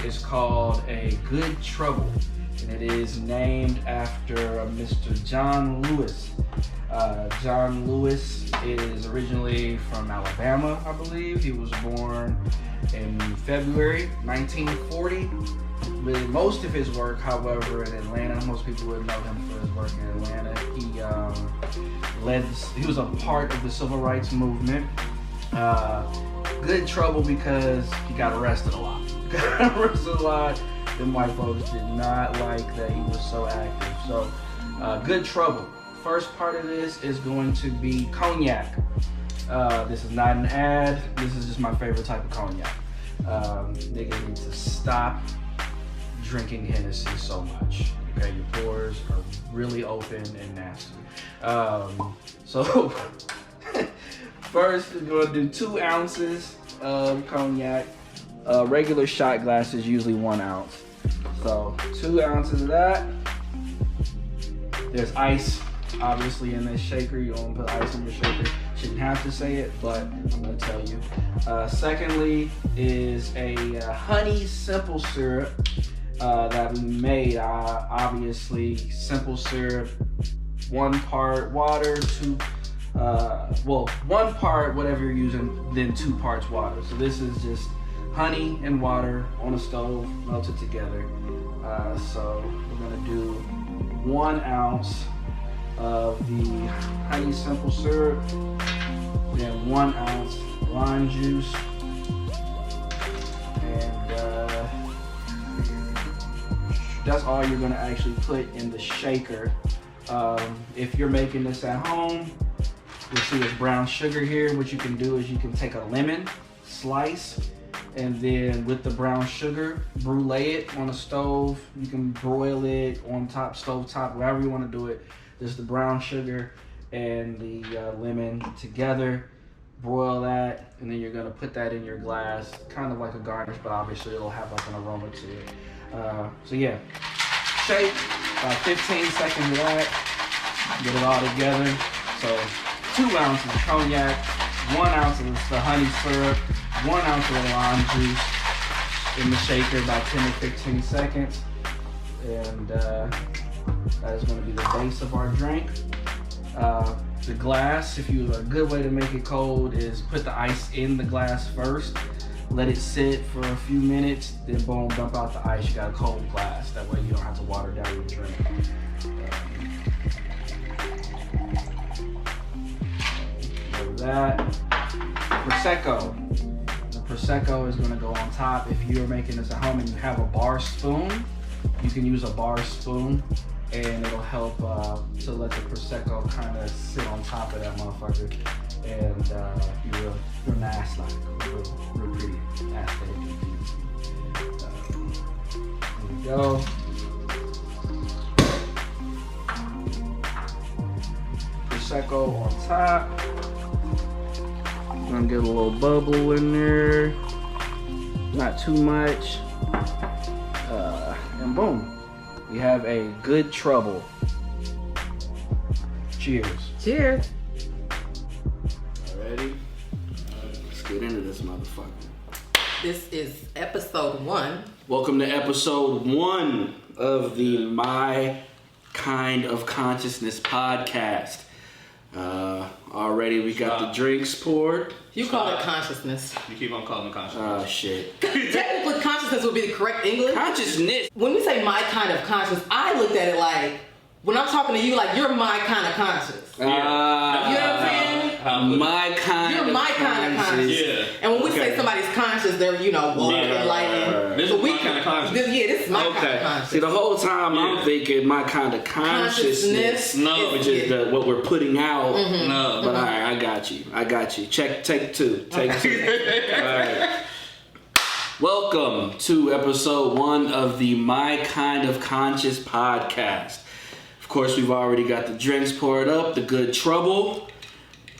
is called a Good Trouble, and it is named after Mr. John Lewis. John Lewis is originally from Alabama, I believe. He was born in February 1940. Really, most of his work, however, in Atlanta. Most people would know him for his work in Atlanta. He was a part of the civil rights movement. Good trouble because he got arrested a lot. Them white folks did not like that he was so active. So, good trouble. First part of this is going to be cognac. This is not an ad. This is just my favorite type of cognac. Niggas need to stop drinking Hennessy so much. Okay, your pores are really open and nasty. So first we're gonna do 2 ounces of cognac. Regular shot glass is usually 1 ounce. So 2 ounces of that. There's ice, obviously, in this shaker. You don't put ice in your shaker. Shouldn't have to say it, but I'm gonna tell you. Secondly is a honey simple syrup that we made. Obviously, simple syrup, 1 part water, 1 part whatever you're using, then 2 parts water. So this is just honey and water on a stove melted together. So we're gonna do 1 ounce of the honey simple syrup, then 1 ounce lime juice, and that's all you're gonna actually put in the shaker. If you're making this at home, you'll see there's brown sugar here. What you can do is you can take a lemon slice, and then with the brown sugar, brulee it on a stove. You can broil it on top, stove top, wherever you want to do it. There's the brown sugar and the lemon together. Broil that, and then you're gonna put that in your glass, kind of like a garnish, but obviously it'll have like an aroma to it. So yeah, shake, about 15 seconds of that, get it all together. So 2 ounces of cognac, 1 ounce of the honey syrup, 1 ounce of the lime juice in the shaker, about 10 to 15 seconds. And that is going to be the base of our drink. The glass, a good way to make it cold is put the ice in the glass first, let it sit for a few minutes, then boom, dump out the ice. You got a cold glass. That way you don't have to water down your drink. That Prosecco. The Prosecco is going to go on top. If you're making this at home and you have a bar spoon, you can use a bar spoon, and it'll help to let the Prosecco kind of sit on top of that motherfucker, and be real nice, like real pretty, aesthetic. Here we go. Prosecco on top. Gonna get a little bubble in there, not too much, and boom, we have a good trouble. Cheers. Cheers. Ready? Let's get into this motherfucker. This is episode 1. Welcome to episode 1 of the My Kind of Consciousness podcast. Already we got the drinks poured. You call it consciousness. You keep on calling it consciousness. Oh shit. Technically, consciousness would be the correct English. Consciousness. When we say my kind of conscious, I looked at it like, when I'm talking to you, like, you're my kind of conscious. You know what I'm saying? My kind You're of my kind of conscious. Yeah. And when we say somebody's conscious, they're, woke, enlightened. This is my kind of conscious. This is my kind of conscious. See, the whole time I'm thinking my kind of consciousness, No, which is what we're putting out. Mm-hmm. No. But all right, I got you. Take 2. Take 2. All right. Welcome to episode 1 of the My Kind of Conscious podcast. Of course, we've already got the drinks poured up, the good trouble.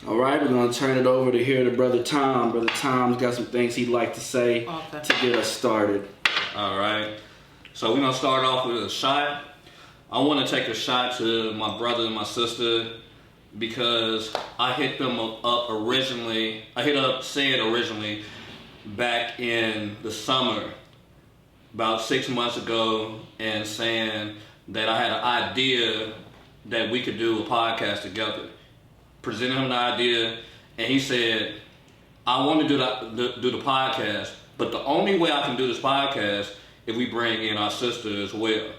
All right, we're going to turn it over to hear the Brother Tom. Brother Tom's got some things he'd like to say to get us started. All right. So we're going to start off with a shot. I want to take a shot to my brother and my sister because I hit them up originally. I hit up Sid originally back in the summer about 6 months ago and saying that I had an idea that we could do a podcast together. Presented him the idea, and he said, I want to do the podcast, but the only way I can do this podcast if we bring in our sister as well.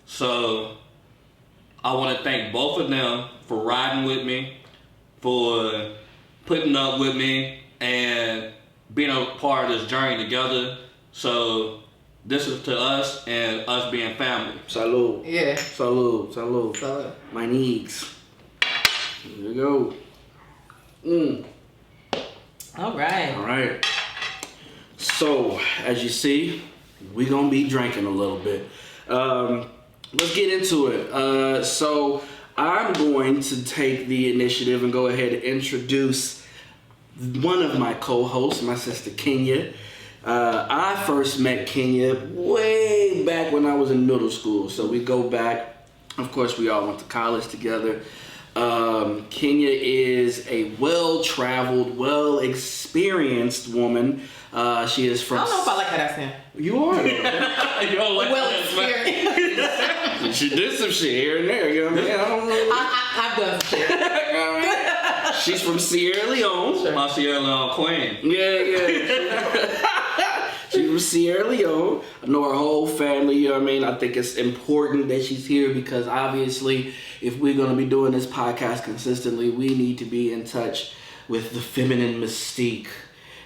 So I want to thank both of them for riding with me, for putting up with me, and being a part of this journey together. So this is to us and us being family. Salud. Yeah. Salud. Salud. So, My needs. There you go. all right. All right. So, as you see, we're going to be drinking a little bit. Let's get into it. So, I'm going to take the initiative and go ahead and introduce one of my co-hosts, my sister Kenya. I first met Kenya way back when I was in middle school. So, we go back. Of course, we all went to college together. Kenya is a well-traveled, well-experienced woman. She is from... I don't know if I like how that sounds. You are. You don't like Well that, experienced. She did some shit here and there, you know what I mean? I don't know. I've done some shit. You know what I mean? She's from Sierra Leone. my Sierra Leone queen. Yeah. She's from Sierra Leone. I know her whole family, you know what I mean? I think it's important that she's here because obviously if we're going to be doing this podcast consistently, we need to be in touch with the feminine mystique.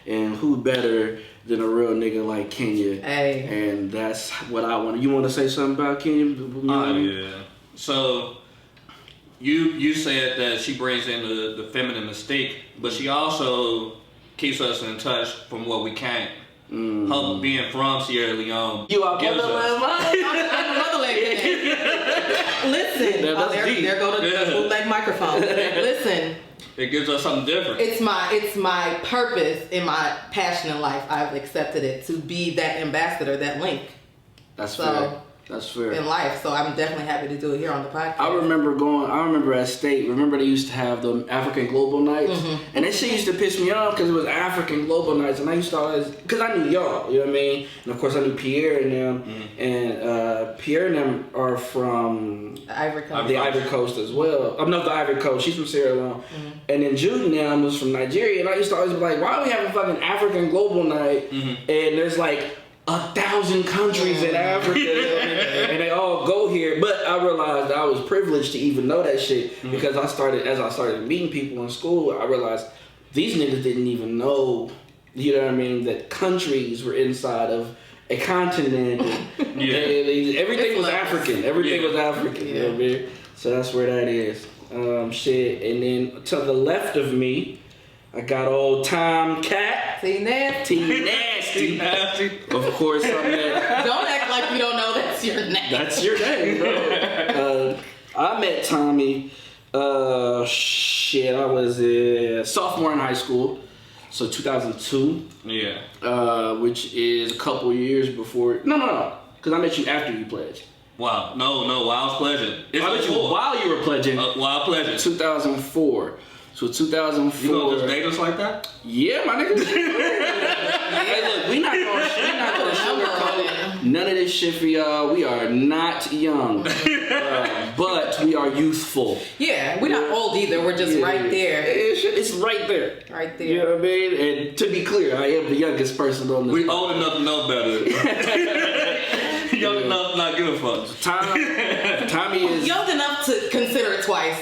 And who better than a real nigga like Kenya? Hey. And that's what I want. You want to say something about Kenya? Yeah. So you said that she brings in the feminine mystique, but she also keeps us in touch from where we came. Her being from Sierra Leone. You are gives us- I'm a motherland kid. Listen. That's deep. There go the bootleg microphone. Listen. It gives us something different. It's my purpose in my passion in life. I've accepted it to be that ambassador, that link That's So- fair. That's fair. in life. So I'm definitely happy to do it here on the podcast. I remember at State, they used to have the African Global Nights. And that shit used to piss me off because it was African Global Nights. And I used to always, because I knew y'all, you know what I mean? And of course I knew Pierre and them. And Pierre and them are from The Ivory Coast. the Ivory Coast as well. I'm not the Ivory Coast, she's from Sierra Leone. And then Jude and them was from Nigeria. And I used to always be like, why are we having fucking African Global Night? And there's like 1,000 countries in Africa, and they all go here. But I realized I was privileged to even know that shit because as I started meeting people in school, I realized these niggas didn't even know, you know what I mean, that countries were inside of a continent. And everything was African. Everything was African. You know what I mean? So that's where that is. Shit, and then to the left of me, I got old Tom Cat. See, nasty. T Nasty. Of course, I met. Don't act like you don't know that's your name. That's your name, bro. I met Tommy. I was a sophomore in high school, so 2002. Yeah. Which is a couple years before. No, because I met you after you pledged. Wow. No. Wild pleasure. It's I met you while you were pledging. Wild pleasure. 2004. So 2004. You gonna just date us like that? Yeah, my nigga. Hey, look, we not gonna sugarcoat none of this shit for y'all. We are not young, but we are youthful. Yeah, we're not old either. We're just right there. It's right there. Right there. You know what I mean? And to be clear, I am the youngest person on this. We old enough to know better. Young enough to not give a fuck. Tommy is Young enough to consider it twice.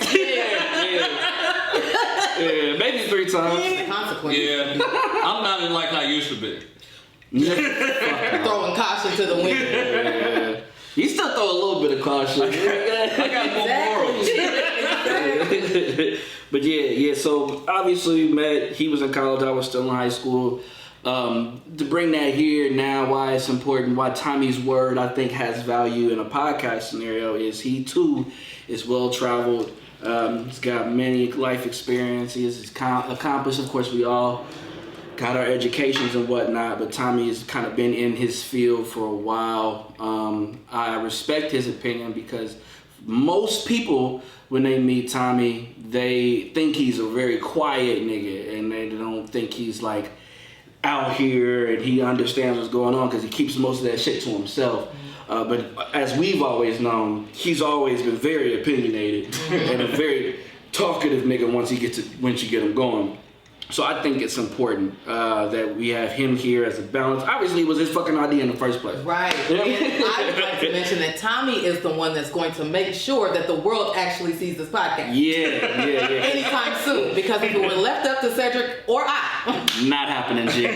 Yeah, maybe 3 times. Consequence. Yeah. I'm not like I used to be. Throwing caution to the wind. Yeah. You still throw a little bit of caution. I got more morals. But yeah. So obviously we met. He was in college. I was still in high school. To bring that here now, why it's important, why Tommy's word I think has value in a podcast scenario is he too is well traveled. He's got many life experiences. He's accomplished. Of course, we all got our educations and whatnot, but Tommy has kind of been in his field for a while. I respect his opinion because most people, when they meet Tommy, they think he's a very quiet nigga, and they don't think he's like out here and he understands what's going on because he keeps most of that shit to himself. But as we've always known, he's always been very opinionated and a very talkative nigga once you get him going. So I think it's important that we have him here as a balance. Obviously, it was his fucking idea in the first place. Right. And I would like to mention that Tommy is the one that's going to make sure that the world actually sees this podcast. Yeah. Anytime soon. Because if it were left up to Cedric or I. Not happening, G.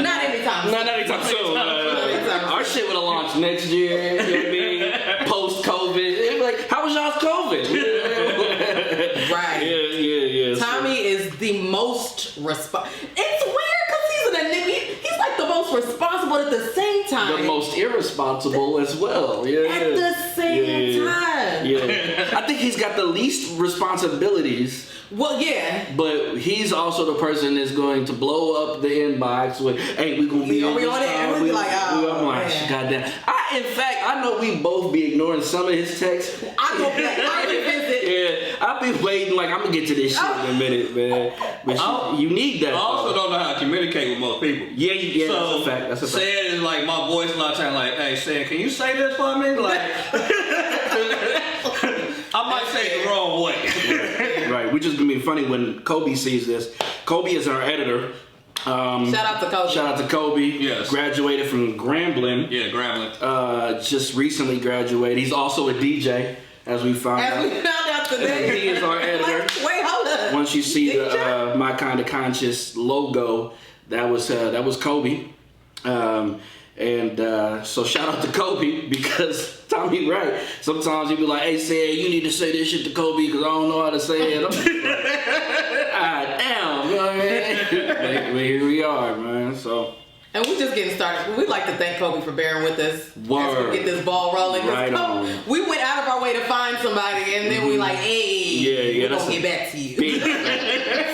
Not anytime soon. Not anytime soon. Our shit would have launched next year. You know what I mean? Post-COVID. It'd be like, how was y'all's COVID? Right. Yeah. Tommy is the most it's weird because he's an enigma. He's like the most responsible at the same time. The most irresponsible as well. Yeah. At the same time. Yeah. I think he's got the least responsibilities. Well, yeah. But he's also the person that's going to blow up the inbox with, hey, we gonna be on it. And we be like, oh, I'm like, man. goddamn. In fact, I know we both be ignoring some of his texts. I go back, I revisit. Yeah, I'll be waiting, like, I'm gonna get to this shit in a minute, man. But you need that. I also don't know how to communicate with most people. Yeah, so that's a fact. Saying is like my voice a lot of times like, hey, Saying, can you say this for me? Like, I might say it the wrong way. Right, which is gonna be funny when Kobe sees this. Kobe is our editor. Shout out to Kobe. Shout out to Kobe. Yes. Graduated from Grambling. Yeah, Grambling. Just recently graduated. He's also a DJ, as we found out. As we found out today. He is our editor. Wait, hold up. Once you see the My Kinda Conscious logo, that was Kobe. So shout out to Kobe because Tommy right. Sometimes you be like, hey, say you need to say this shit to Kobe because I don't know how to say it. Damn, you know what I mean? But here we are, man. So. And we're just getting started. We'd like to thank Kobe for bearing with us as Word. we get this ball rolling. Right on. We went out of our way to find somebody, and then we like, hey, we're gonna get back to you.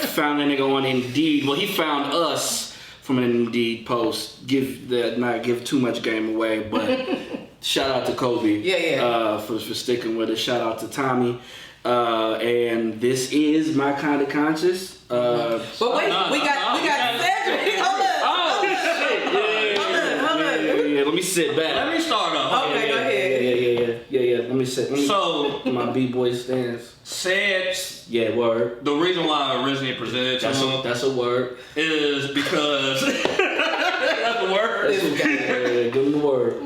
Found that nigga on Indeed. Well, he found us from an Indeed post. Not give too much game away, but shout out to Kobe. For sticking with us. Shout out to Tommy. And this is My Kinda Conscious. But wait, we got Cedric. Hold up. Yeah, let me sit back. Let me start off. Okay, go ahead. Yeah. Let me sit. So my b-boy stance. Said. Yeah, word. The reason why I originally presented to him. That's a word. Is because that's a word. Give him the word.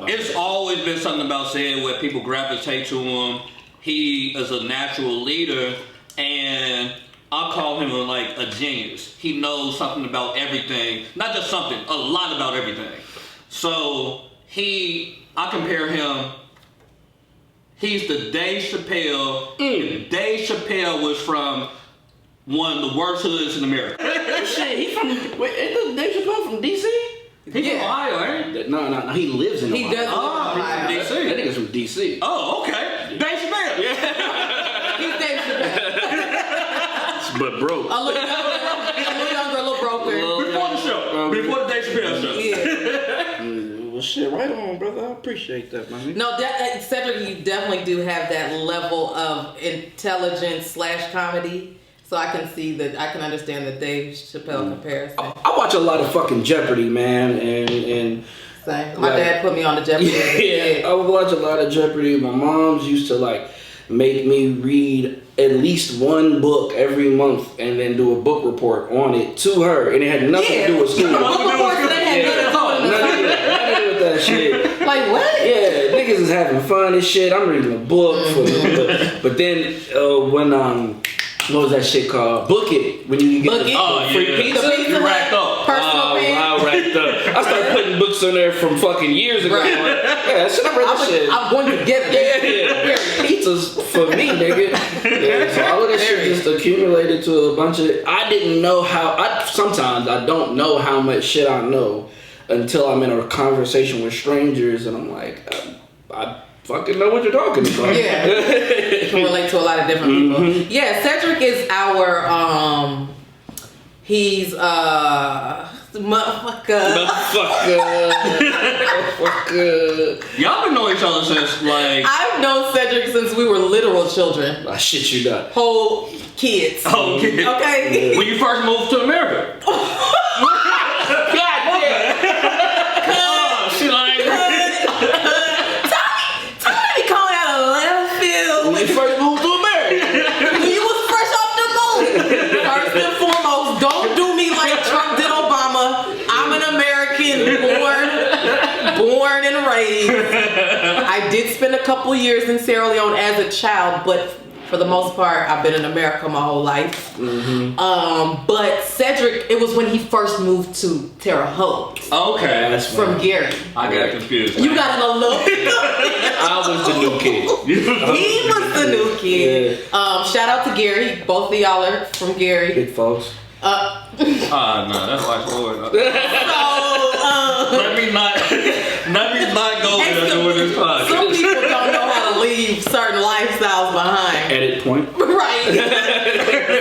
It's always been something about Said where people gravitate to him. He is a natural leader, and I call him like a genius. He knows something about everything, not just something, a lot about everything. So I compare him. He's the Dave Chappelle. If Dave Chappelle was from one of the worst hoods in America. Shit, he from Dave Chappelle from DC? He's from Ohio, ain't he? No, he lives in Ohio. He does live in Ohio. He's from DC. That nigga's from DC. Oh, okay. Dave Chappelle. Yeah. He's Dave Chappelle. But broke. A little younger, a little broker. Before the show. Before the Dave Chappelle show. Yeah. Well, shit, right on, brother. I appreciate that, man. No, Cedric, you definitely do have that level of intelligence / comedy. So I can understand the Dave Chappelle comparison. I watch a lot of fucking Jeopardy, man, and my dad put me on the Jeopardy. I would watch a lot of Jeopardy. My mom's used to make me read at least one book every month and then do a book report on it to her, and it had nothing to do with school. Book reports that had nothing to do with that shit. Like what? Yeah, niggas is having fun and shit. I'm reading a book, but then when what was that shit called? Book It. When you get free pizza. You racked up. Personal pay. I racked up. I started putting books on there from fucking years ago. Right. Yeah, shit, I read that shit. I'm going to get it. Yeah. Pizza's for me, nigga. Yeah, so all of that shit just accumulated to a bunch of. I didn't know sometimes I don't know how much shit I know until I'm in a conversation with strangers and I'm like, I fucking know what you're talking about. Yeah. You can relate to a lot of different people. Yeah, Cedric is our he's motherfucker. Y'all been knowing each other since I've known Cedric since we were literal children. I shit you not. Whole kids. Okay. Okay. When you first moved to America. and raised. I did spend a couple years in Sierra Leone as a child, but for the most part, I've been in America my whole life. But Cedric, it was when he first moved to Terre Haute. Okay. That's From Gary. I got confused. You got a little. I was the new kid. He was the new kid. Shout out to Gary. Both of y'all are from Gary. Big folks. No, that's like Lord. So, Let me not go there doing this podcast. some people don't know how to leave certain lifestyles behind. Edit point. Right.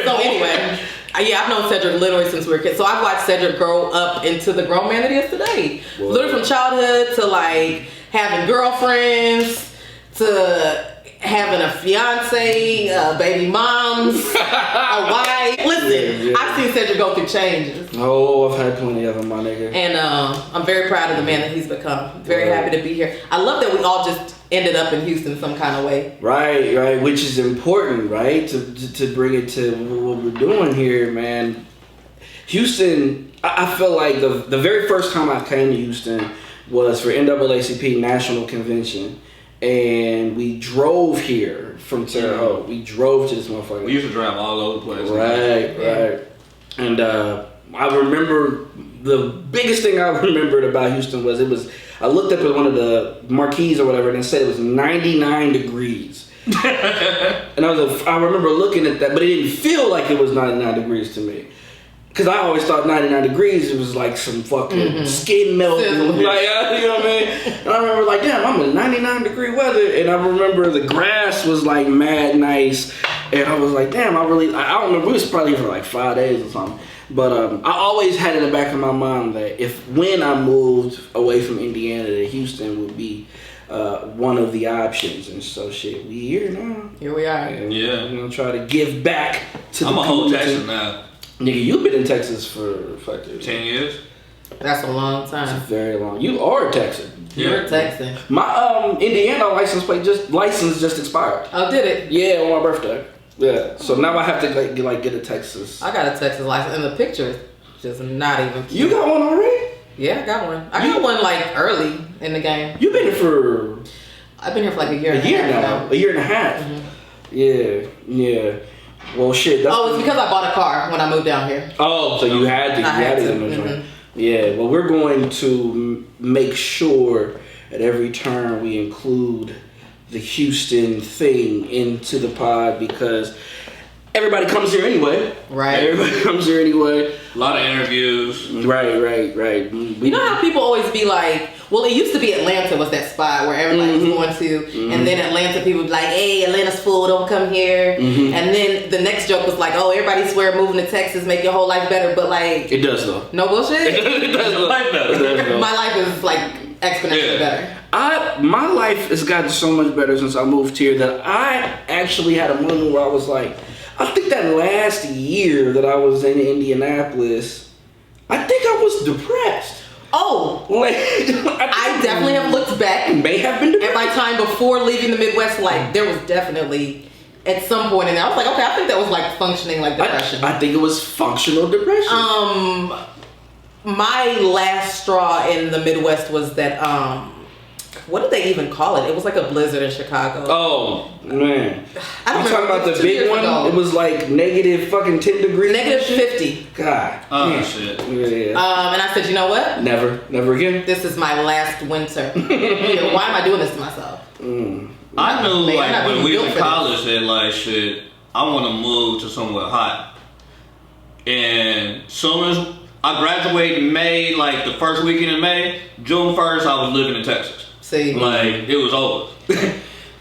So anyway, yeah, I've known Cedric literally since we were kids. So I've watched Cedric grow up into the grown man that he is today. Whoa. Literally from childhood to like having girlfriends to having a fiance, baby moms, a wife. Listen, I've seen Cedric go through changes. Oh, I've had plenty of them, my nigga. And I'm very proud of the man that he's become. Very happy to be here. I love that we all just ended up in Houston some kind of way. Right, which is important, right? To bring it to what we're doing here, man. Houston, I feel like the very first time I came to Houston was for NAACP National Convention. And we drove here from Terre Haute. We drove to this motherfucker. We used to drive all over the place. Right. And I remember the biggest thing I remembered about Houston was I looked up at one of the marquees or whatever and it said it was 99 degrees. And I remember looking at that, but it didn't feel like it was 99 degrees to me. Because I always thought 99 degrees, it was like some fucking skin melting. Like, you know what I mean? And I remember like, damn, I'm in 99 degree weather. And I remember the grass was like mad nice. And I was like, damn, I don't remember. We was probably here for like 5 days or something. But I always had in the back of my mind that when I moved away from Indiana, that Houston would be one of the options. And so shit, we here now. Here we are. And Yeah. we're going to try to give back to the I'm a whole community. Texan now. Nigga, you've been in Texas for 10 years. That's a long It's time. very long. You are a Texan. You're a Texan. My Indiana license just expired. Oh, did it? Yeah, on my birthday. Yeah. So now I have to get a Texas. I got a Texas license, and the picture is just not even cute. You got one already? Yeah, I got one. I got one like early in the game. You've been here for I've been here for like a year and a half now. A year and a half. Yeah. Well, shit. That's Oh, it's because I bought a car when I moved down here. Oh, so you had to. I had to. Joint. Yeah. Well, we're going to make sure at every turn we include the Houston thing into the pod because everybody comes here anyway. Right. Everybody comes here anyway. A lot of interviews. Right. You know how people always be like, well, it used to be Atlanta was that spot where everybody was going to, and then Atlanta people would be like, hey, Atlanta's full, don't come here. And then the next joke was like, oh, everybody swear moving to Texas make your whole life better, but like, It does though. no bullshit. It does though. Like that. It does though. My life is like exponentially better. My life has gotten so much better since I moved here that I actually had a moment where I was like, I think that last year that I was in Indianapolis, I think I was depressed. Oh, Like, I definitely have looked back may have been at depressed. my time before leaving the Midwest. Like there was definitely at some point in there, I was like, okay, I think that was like functioning like depression. I think it was functional depression. My last straw in the Midwest was that what did they even call it? It was like a blizzard in Chicago. Oh man! I don't You talking remember. about the It was 2 big years one? ago. It was like negative fucking 10 degrees. Negative 50. God. Oh damn. shit. Yeah. And I said, you know what? Never again. This is my last winter. Yeah, why am I doing this to myself? I knew Man, I'm like not when even we built was in for this. college that like shit, I want to move to somewhere hot. And soon as I graduated in May, like the first weekend in May, June 1st, I was living in Texas. See, Like it was over.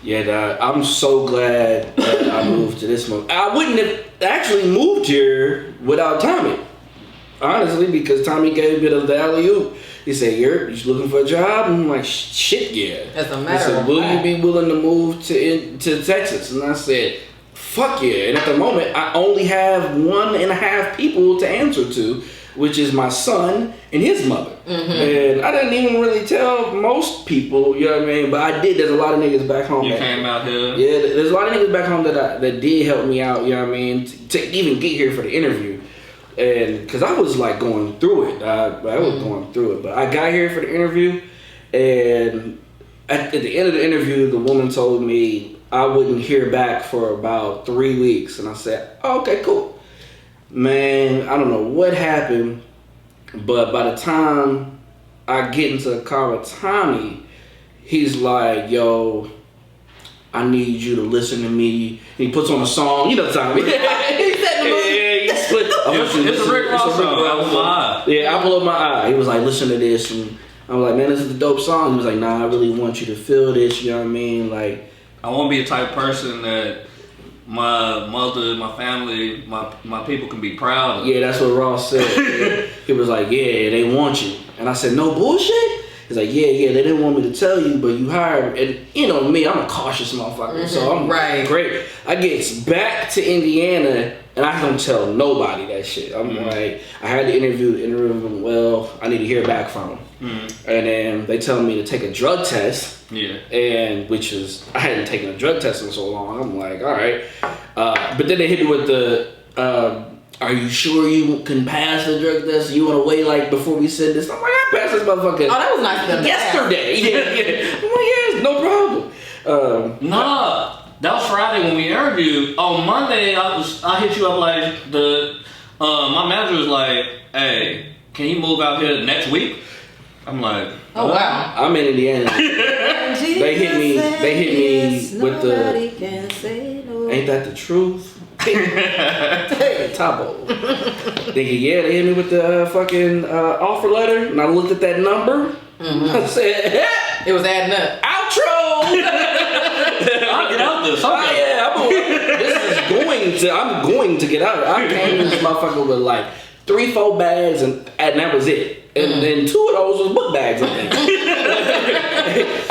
Yeah, dog, I'm so glad that I moved to this moment. I wouldn't have actually moved here without Tommy. Honestly, because Tommy gave a bit of the alley-oop. He said, you're looking for a job? And I'm like, shit, yeah. As a He matter said, of will fact. you be willing to move to Texas? And I said, fuck yeah. And at the moment, I only have 1.5 people to answer to, which is my son and his mother. And I didn't even really tell most people, you know what I mean? But I did. There's a lot of niggas back home. You that- came out here. yeah, there's a lot of niggas back home that did help me out, you know what I mean, to even get here for the interview. And because I was like going through it. I was going through it. But I got here for the interview And at the end of the interview, the woman told me I wouldn't hear back for about 3 weeks. And I said, oh, okay, cool. Man, I don't know what happened, but by the time I get into the car with Tommy, he's like, yo, I need you to listen to me. And he puts on a song. You know Tommy. He said the mood. It's a Rick Ross song. I was my eye. Yeah, Apple of my eye. He was like, listen to this. And I was like, man, this is a dope song. He was like, nah, I really want you to feel this. You know what I mean? Like, I want to be a type of person that my mother, my family, my people can be proud of. yeah, that's what Ross said. He was like, yeah, they want you. And I said, no bullshit? He's like, yeah, they didn't want me to tell you, but you hired. And you know me, I'm a cautious motherfucker. So I'm right. Great. I get back to Indiana and I don't tell nobody that shit. I'm like, I had the interview, well, I need to hear back from him. And then they tell me to take a drug test. Yeah. And which is, I hadn't taken a drug test in so long. I'm like, all right. But then they hit me with the, are you sure you can pass the drug test? You want to wait like before we send this? I'm like, I passed this motherfucker. Oh, that was nice of them. Yesterday. Yeah. I'm like, yes, no problem. Nah, that was Friday when we interviewed. On Monday, I hit you up like my manager was like, hey, can you move out here next week? I'm like, oh wow. I'm in Indiana. They hit me with the, ain't that the truth? Hey, Tabo. Yeah, they hit me with the fucking offer letter, and I looked at that number. I said, it was adding up. Outro. I'll get out this. I'm going to get out. I came in this motherfucker with like 3-4 bags, and that was it. And then 2 of those was book bags, I think.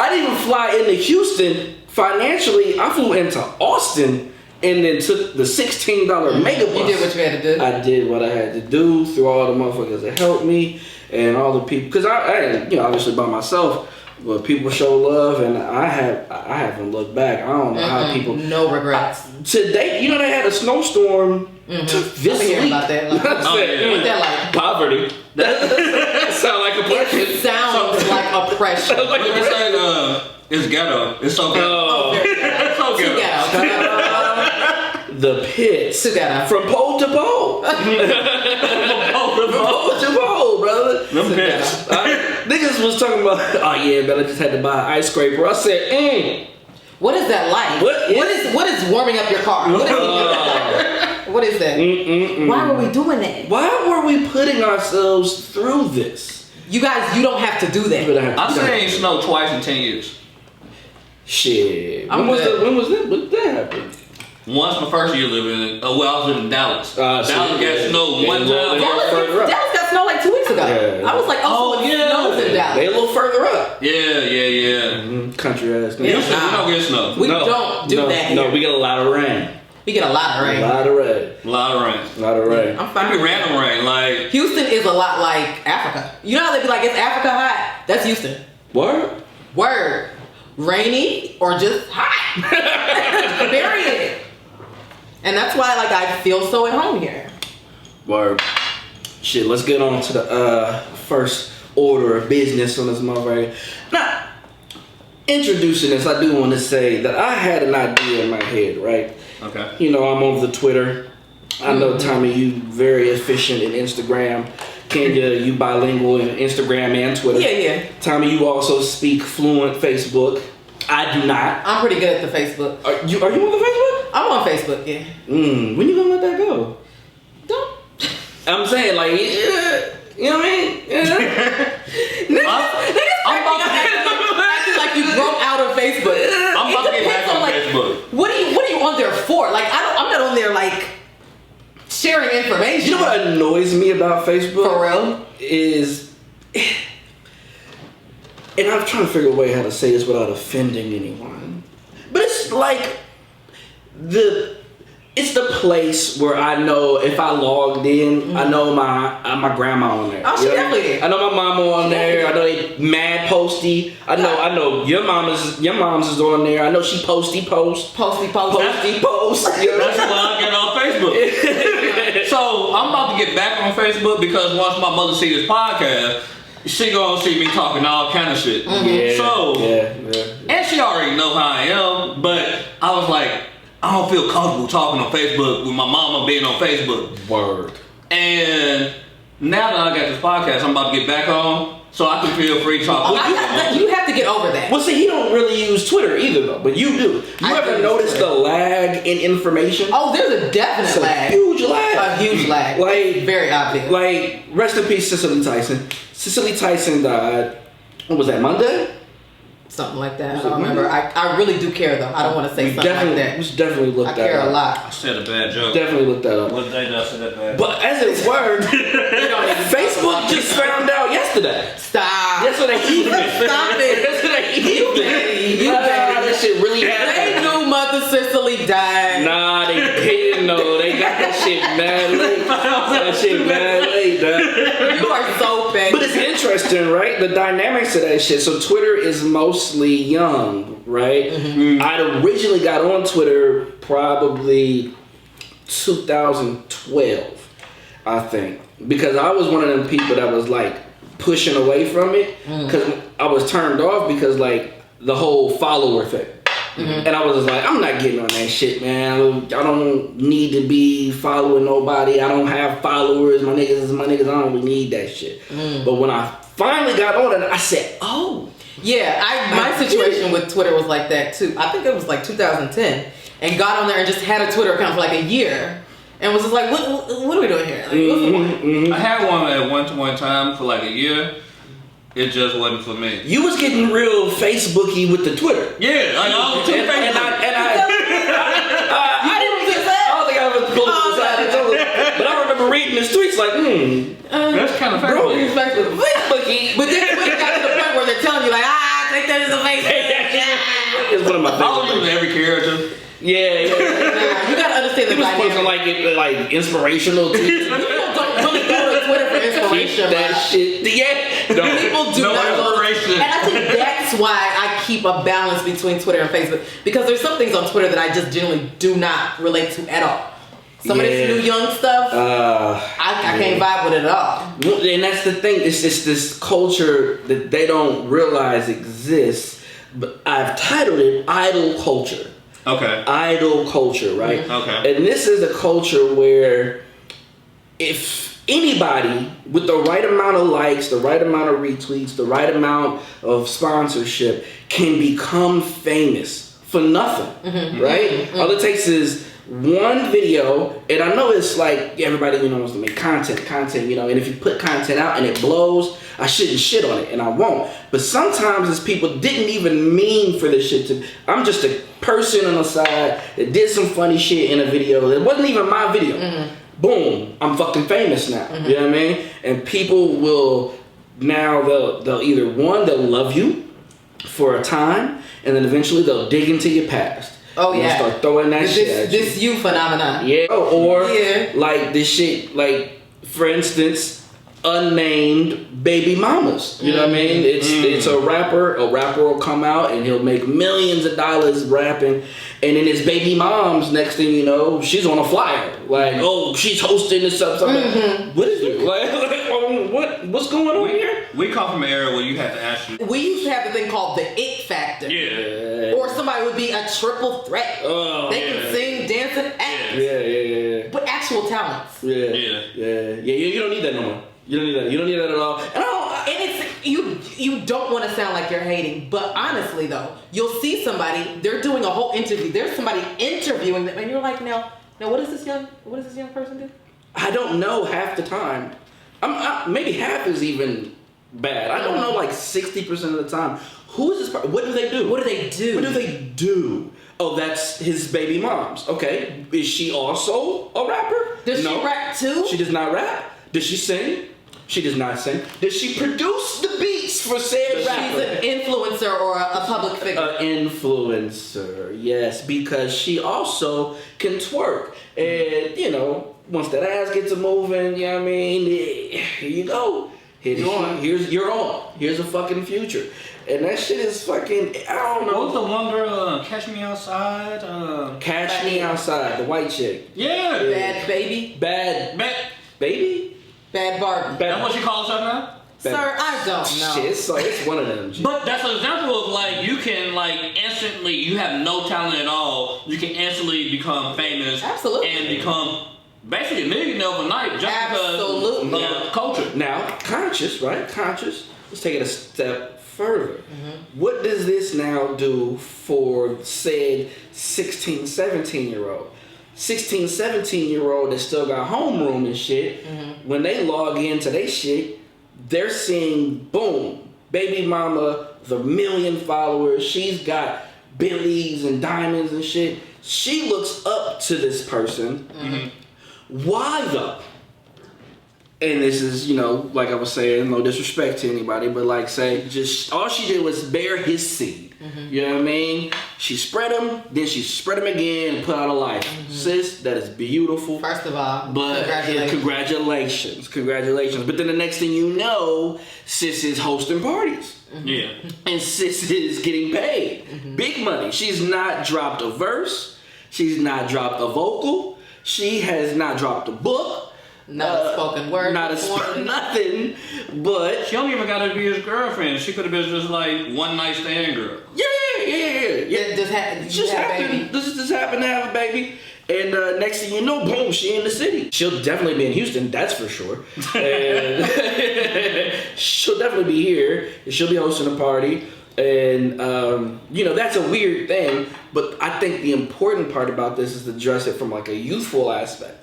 I didn't even fly into Houston. Financially, I flew into Austin and then took the $16 mega bus. You did what you had to do. I did what I had to do through all the motherfuckers that helped me and all the people. Because I obviously by myself, but people show love, and I haven't looked back. I don't know how people. No regrets. Today, you know they had a snowstorm. This week. About that. Like, Oh, yeah. what's that like? Poverty. That sound like oppression. It sounds like oppression. Let me say, it's ghetto. It's so ghetto. Oh. It's so Too ghetto. ghetto. The pits. Too ghetto. From pole to pole. From pole to pole, brother. Them pits. Niggas was talking about, oh yeah, man, I just had to buy an ice scraper. I said, What is that like? What is warming up your car? What is that? Why were we doing that? why were we putting ourselves through this? You guys, you don't have to do that. I've seen snow twice in 10 years. Shit. I'm When good. was that? When did that happen? Once my first year living in, I was living in Dallas. Dallas so, got yeah. snow Yeah, one time. further up. Dallas got snow like 2 weeks ago. Yeah. I was like, Oh, it yeah. snows in Dallas. They a little further up. Yeah. Country ass. Yeah. Houston, we don't get snow. We don't do that here. No, we get a lot of rain. We get a lot of rain. A lot of rain. A lot of rain. A lot of rain. I'm It fine. be random rain. Like, Houston is a lot like Africa. You know how they be like, it's Africa hot? That's Houston. What? Word. Rainy or just hot. Period. And that's why like I feel so at home here. Word. Shit, let's get on to the first order of business on this motherfucker. Now, introducing this, I do want to say that I had an idea in my head, right? okay. You know, I'm over the Twitter. I know, Tommy, you very efficient in Instagram. Kenya, you bilingual in Instagram and Twitter. Yeah. Tommy, you also speak fluent Facebook. I do not. I'm pretty good at the Facebook. Are you on the Facebook? I'm on Facebook, yeah. When you gonna let that go? Don't. I'm saying, like, you know what I mean? Acting like you broke out of Facebook. I'm about to get back on Like, Facebook. What are you on there for? Like I'm not on there like sharing information. You know what annoys me about Facebook? For real? Is, and I'm trying to figure a way how to say this without offending anyone, but it's like it's the place where I know if I logged in, I know my grandma on there. Oh, she You know what I mean? definitely. I know my mama on there. I know they mad posty. I know your mom's is on there. I know she posty post. Posty. You know? That's why I get on Facebook. So I'm about to get back on Facebook because once my mother see this podcast, she gonna see me talking all kind of shit. Yeah. So, yeah. and she already know how I am, but I was like, I don't feel comfortable talking on Facebook with my mama being on Facebook. Word. And now that I got this podcast, I'm about to get back on, so I can feel free to talk. You have to get over that. Well, see, he don't really use Twitter either, though. But you do. You ever notice the lag in information? Oh, there's a definite It's a lag. huge lag. A huge lag. Like, very obvious. Like, rest in peace, Cicely Tyson. Cicely Tyson died. What was that, Monday? Something like that. I don't remember. I really do care though. I don't want to say something like that. We should definitely look I that care up. a lot. I said a bad joke. Definitely look that up. What day did I say that bad? But as it were, Facebook just found out yesterday. Stop. Yesterday evening. Stop it. Yesterday evening. You That shit really They happened. knew Mother Cicely died. Nah, they didn't know. They got that shit mad late. That shit mad late, dog. You are so petty. But it's interesting, right? The dynamics of that shit. So Twitter is mostly young, right? I originally got on Twitter probably 2012, I think, because I was one of them people that was like pushing away from it because I was turned off because like the whole follower thing. And I was just like, I'm not getting on that shit, man. I don't need to be following nobody. I don't have followers. My niggas is my niggas. I don't really need that shit. But when I finally got on it, I said, oh. Yeah, my situation with Twitter was like that too. I think it was like 2010, and got on there and just had a Twitter account for like a year, and was just like, what are we doing here? Like, what's the point? I had one at one time for like a year. It just wasn't for me. You was getting real Facebooky with the Twitter. Yeah, like I was too I didn't think so. I don't think I was pulling the side of the but I remember reading the streets like, That's kind of bro, funny. you Facebooky. But then it got to the point where they're telling you like, take that as a Facebook. It's one of my I was favorites. using every character. Yeah. Nah, you gotta understand the He was posting dynamic. like inspirational tweets. People don't really go to Twitter for inspiration. That man. shit. Yeah. No. People do No not go. inspiration. And I think that's why I keep a balance between Twitter and Facebook, because there's some things on Twitter that I just generally do not relate to at all. Some of this new young stuff, I can't vibe with it at all. Well, and that's the thing. It's just this culture that they don't realize exists. But I've titled it idol culture. Okay. Idol culture, right? Okay. And this is a culture where if anybody with the right amount of likes, the right amount of retweets, the right amount of sponsorship can become famous for nothing, right? All it takes is one video, and I know it's like everybody wants to make content, and if you put content out and it blows, I shouldn't shit on it, and I won't. But sometimes it's people didn't even mean for this shit to. I'm just a person on the side that did some funny shit in a video that wasn't even my video. Boom, I'm fucking famous now. You know what I mean? And people will now they'll either they'll love you for a time, and then eventually they'll dig into your past. Oh And they'll yeah, start throwing that shit at you. this you phenomenon. Yeah. Or Yeah. like this shit, like for instance, unnamed baby mamas. You know what I mean? It's a rapper. A rapper will come out and he'll make millions of dollars rapping, and then his baby mom's next thing you know, she's on a flyer. Like, oh, she's hosting this something. What is it? What's going on here? We come from an era where you had to ask you. We used to have the thing called the it factor. Yeah. Or somebody would be a triple threat. Oh, they can sing, dance, and act. Yeah. But actual talents. Yeah. You don't need that no more. You don't need that. You don't need that at all. And it's you don't want to sound like you're hating, but honestly though, you'll see somebody, they're doing a whole interview. There's somebody interviewing them, and you're like, now what does this young person do? I don't know half the time. Maybe half is even bad. I don't know like 60% of the time. Who is this person? What do they do? What do they do? Oh, that's his baby mom's. Okay. Is she also a rapper? Does she rap too? She does not rap. Does she sing? She does not sing. Does she produce the beats for said rapper? She's an influencer or a public figure. An influencer, yes, because she also can twerk. And, once that ass gets a moving, you know what I mean? Here you go. You're on. Here's a fucking future. And that shit is fucking, I don't know. What was the one girl, Catch Me Outside? Catch Me Outside, the white chick. Yeah. Bad baby. Bad baby? Bad Barbie. That's what she calls herself now? Sir, I don't know. Shit, so it's one of them. But that's an example of like you can like instantly, you have no talent at all, you can instantly become famous. Absolutely. And become basically a millionaire overnight just Absolutely. because of culture. Now, conscious, right? Conscious. Let's take it a step further. What does this now do for said 16, 17-year-old? 16, 17-year-old that still got homeroom and shit, when they log into their shit, they're seeing, boom, baby mama, the 1 million followers, she's got Bentleys and diamonds and shit. She looks up to this person. Why though? And this is, you know, like I was saying, no disrespect to anybody, but like say, just all she did was bear his seed. You know what I mean? She spread him, then she spread him again and put out a life. Sis, that is beautiful. First of all, But congratulations. But then the next thing you know, sis is hosting parties. Yeah. And sis is getting paid. Big money. She's not dropped a verse. She's not dropped a vocal. She has not dropped a book. Not a spoken word. Nothing. But She don't even got to be his girlfriend. She could have been just like one night stand girl. yeah. Just happened. This just happened to have a baby. And next thing you know, boom, she in the city. She'll definitely be in Houston, that's for sure. And she'll definitely be here. She'll be hosting a party. And, you know, that's a weird thing. But I think the important part about this is to address it from like a youthful aspect.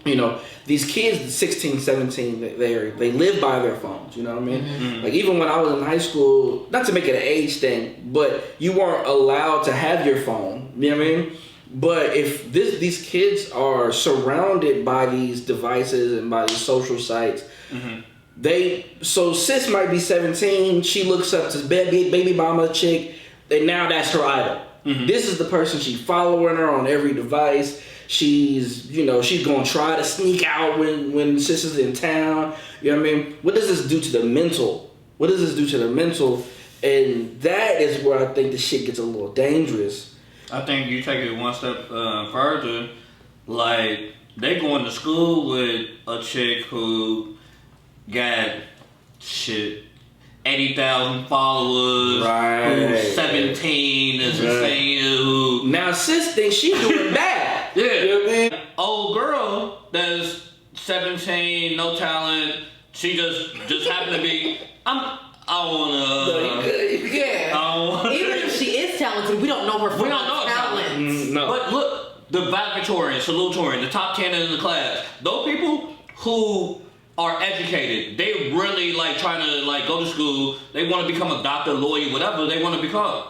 You know, these kids, 16, 17, they live by their phones, you know what I mean? Like even when I was in high school, not to make it an age thing, but you weren't allowed to have your phone, you know what I mean? But if these kids are surrounded by these devices and by these social sites, so sis might be 17, she looks up to baby mama chick, and now that's her idol. This is the person she's following her on every device. She's going to try to sneak out when sis is in town. You know what I mean? What does this do to the mental? And that is where I think the shit gets a little dangerous. I think you take it one step further. Like, they going to school with a chick who got 80,000 followers, who's 17, is insane, who... Now sis thinks she doing bad. Yeah. You know what I mean? Old girl that's 17, no talent, she just happened to be... Even if she is talented, we don't know her for talent. No. But look, the valedictorian, salutatorian, the top 10 in the class, those people who are educated, they really like trying to like go to school, they want to become a doctor, lawyer, whatever they want to become.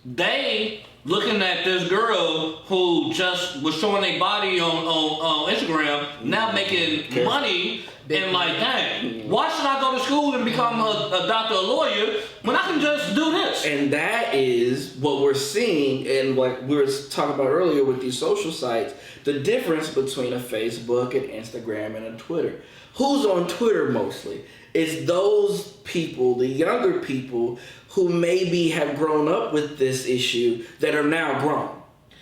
They looking at this girl who just was showing their body on Instagram, now making money, and like, dang, why should I go to school and become a doctor or lawyer when I can just do this? And that is what we're seeing, and like we were talking about earlier with these social sites, the difference between a Facebook, an Instagram, and a Twitter. Who's on Twitter mostly? It's those people, the younger people, who maybe have grown up with this issue that are now grown.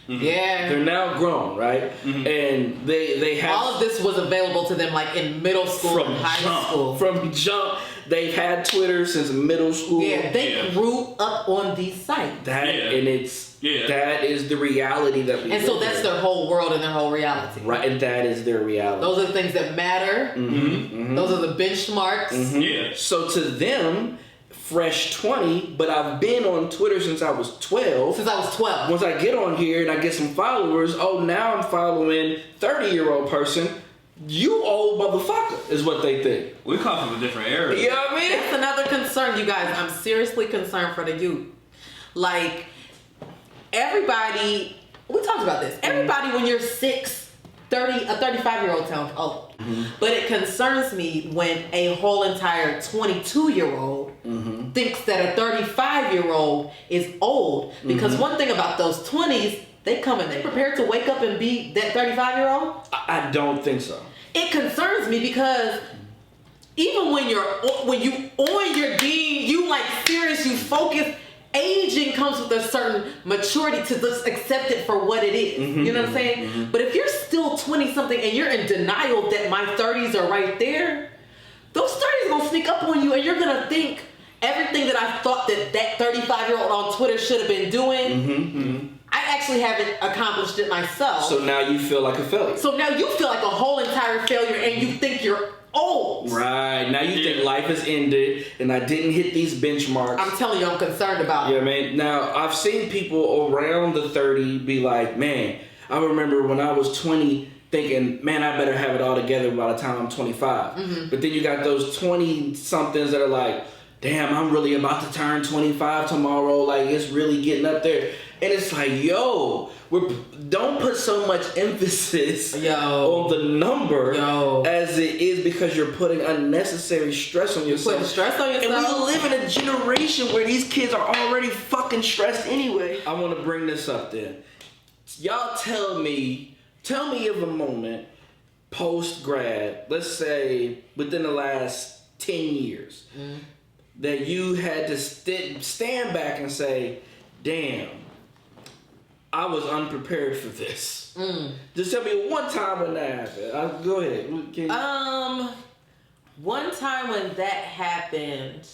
Yeah. They're now grown, right? And they have... All of this was available to them like in middle school and high school. From jump. They've had Twitter since middle school. Yeah, they grew up on these sites. That is the reality that we And so that's their whole world and their whole reality. Right, and that is their reality. Those are the things that matter. Those are the benchmarks. Yeah. So to them, fresh 20, but I've been on Twitter since I was 12. Since I was 12. Once I get on here and I get some followers, now I'm following 30-year-old person. You old motherfucker is what they think. We come from a different era. You know what I mean? That's another concern, you guys. I'm seriously concerned for the youth. Like, everybody, we talked about this. Everybody, when you're 30, a 35-year-old sounds old. But it concerns me when a whole entire 22-year-old thinks that a 35-year-old is old. Because one thing about those 20s, they come and they prepared to wake up and be that 35-year-old? I don't think so. It concerns me because even when you on your game, you like serious, you focus. Aging comes with a certain maturity to just accept it for what it is. You know what I'm saying? But if you're still 20 something and you're in denial that my 30s are right there, those 30s gonna sneak up on you, and you're gonna think everything that I thought that 35-year-old on Twitter should have been doing. I actually haven't accomplished it myself. So now you feel like a failure. So now you feel like a whole entire failure, and you think you're old. Right. Now you think life has ended, and I didn't hit these benchmarks. I'm telling you, I'm concerned about it. Yeah, man. Now, I've seen people around the 30 be like, man, I remember when I was 20 thinking, man, I better have it all together by the time I'm 25. But then you got those 20-somethings that are like, damn, I'm really about to turn 25 tomorrow. Like, it's really getting up there. And it's like, yo, don't put so much emphasis on the number as it is, because you're putting unnecessary stress on yourself. Putting stress on yourself. And we live in a generation where these kids are already fucking stressed anyway. I want to bring this up then. Y'all tell me of a moment post-grad, let's say within the last 10 years, that you had to stand back and say, damn, I was unprepared for this. Just tell me one time when that happened. Go ahead. One time when that happened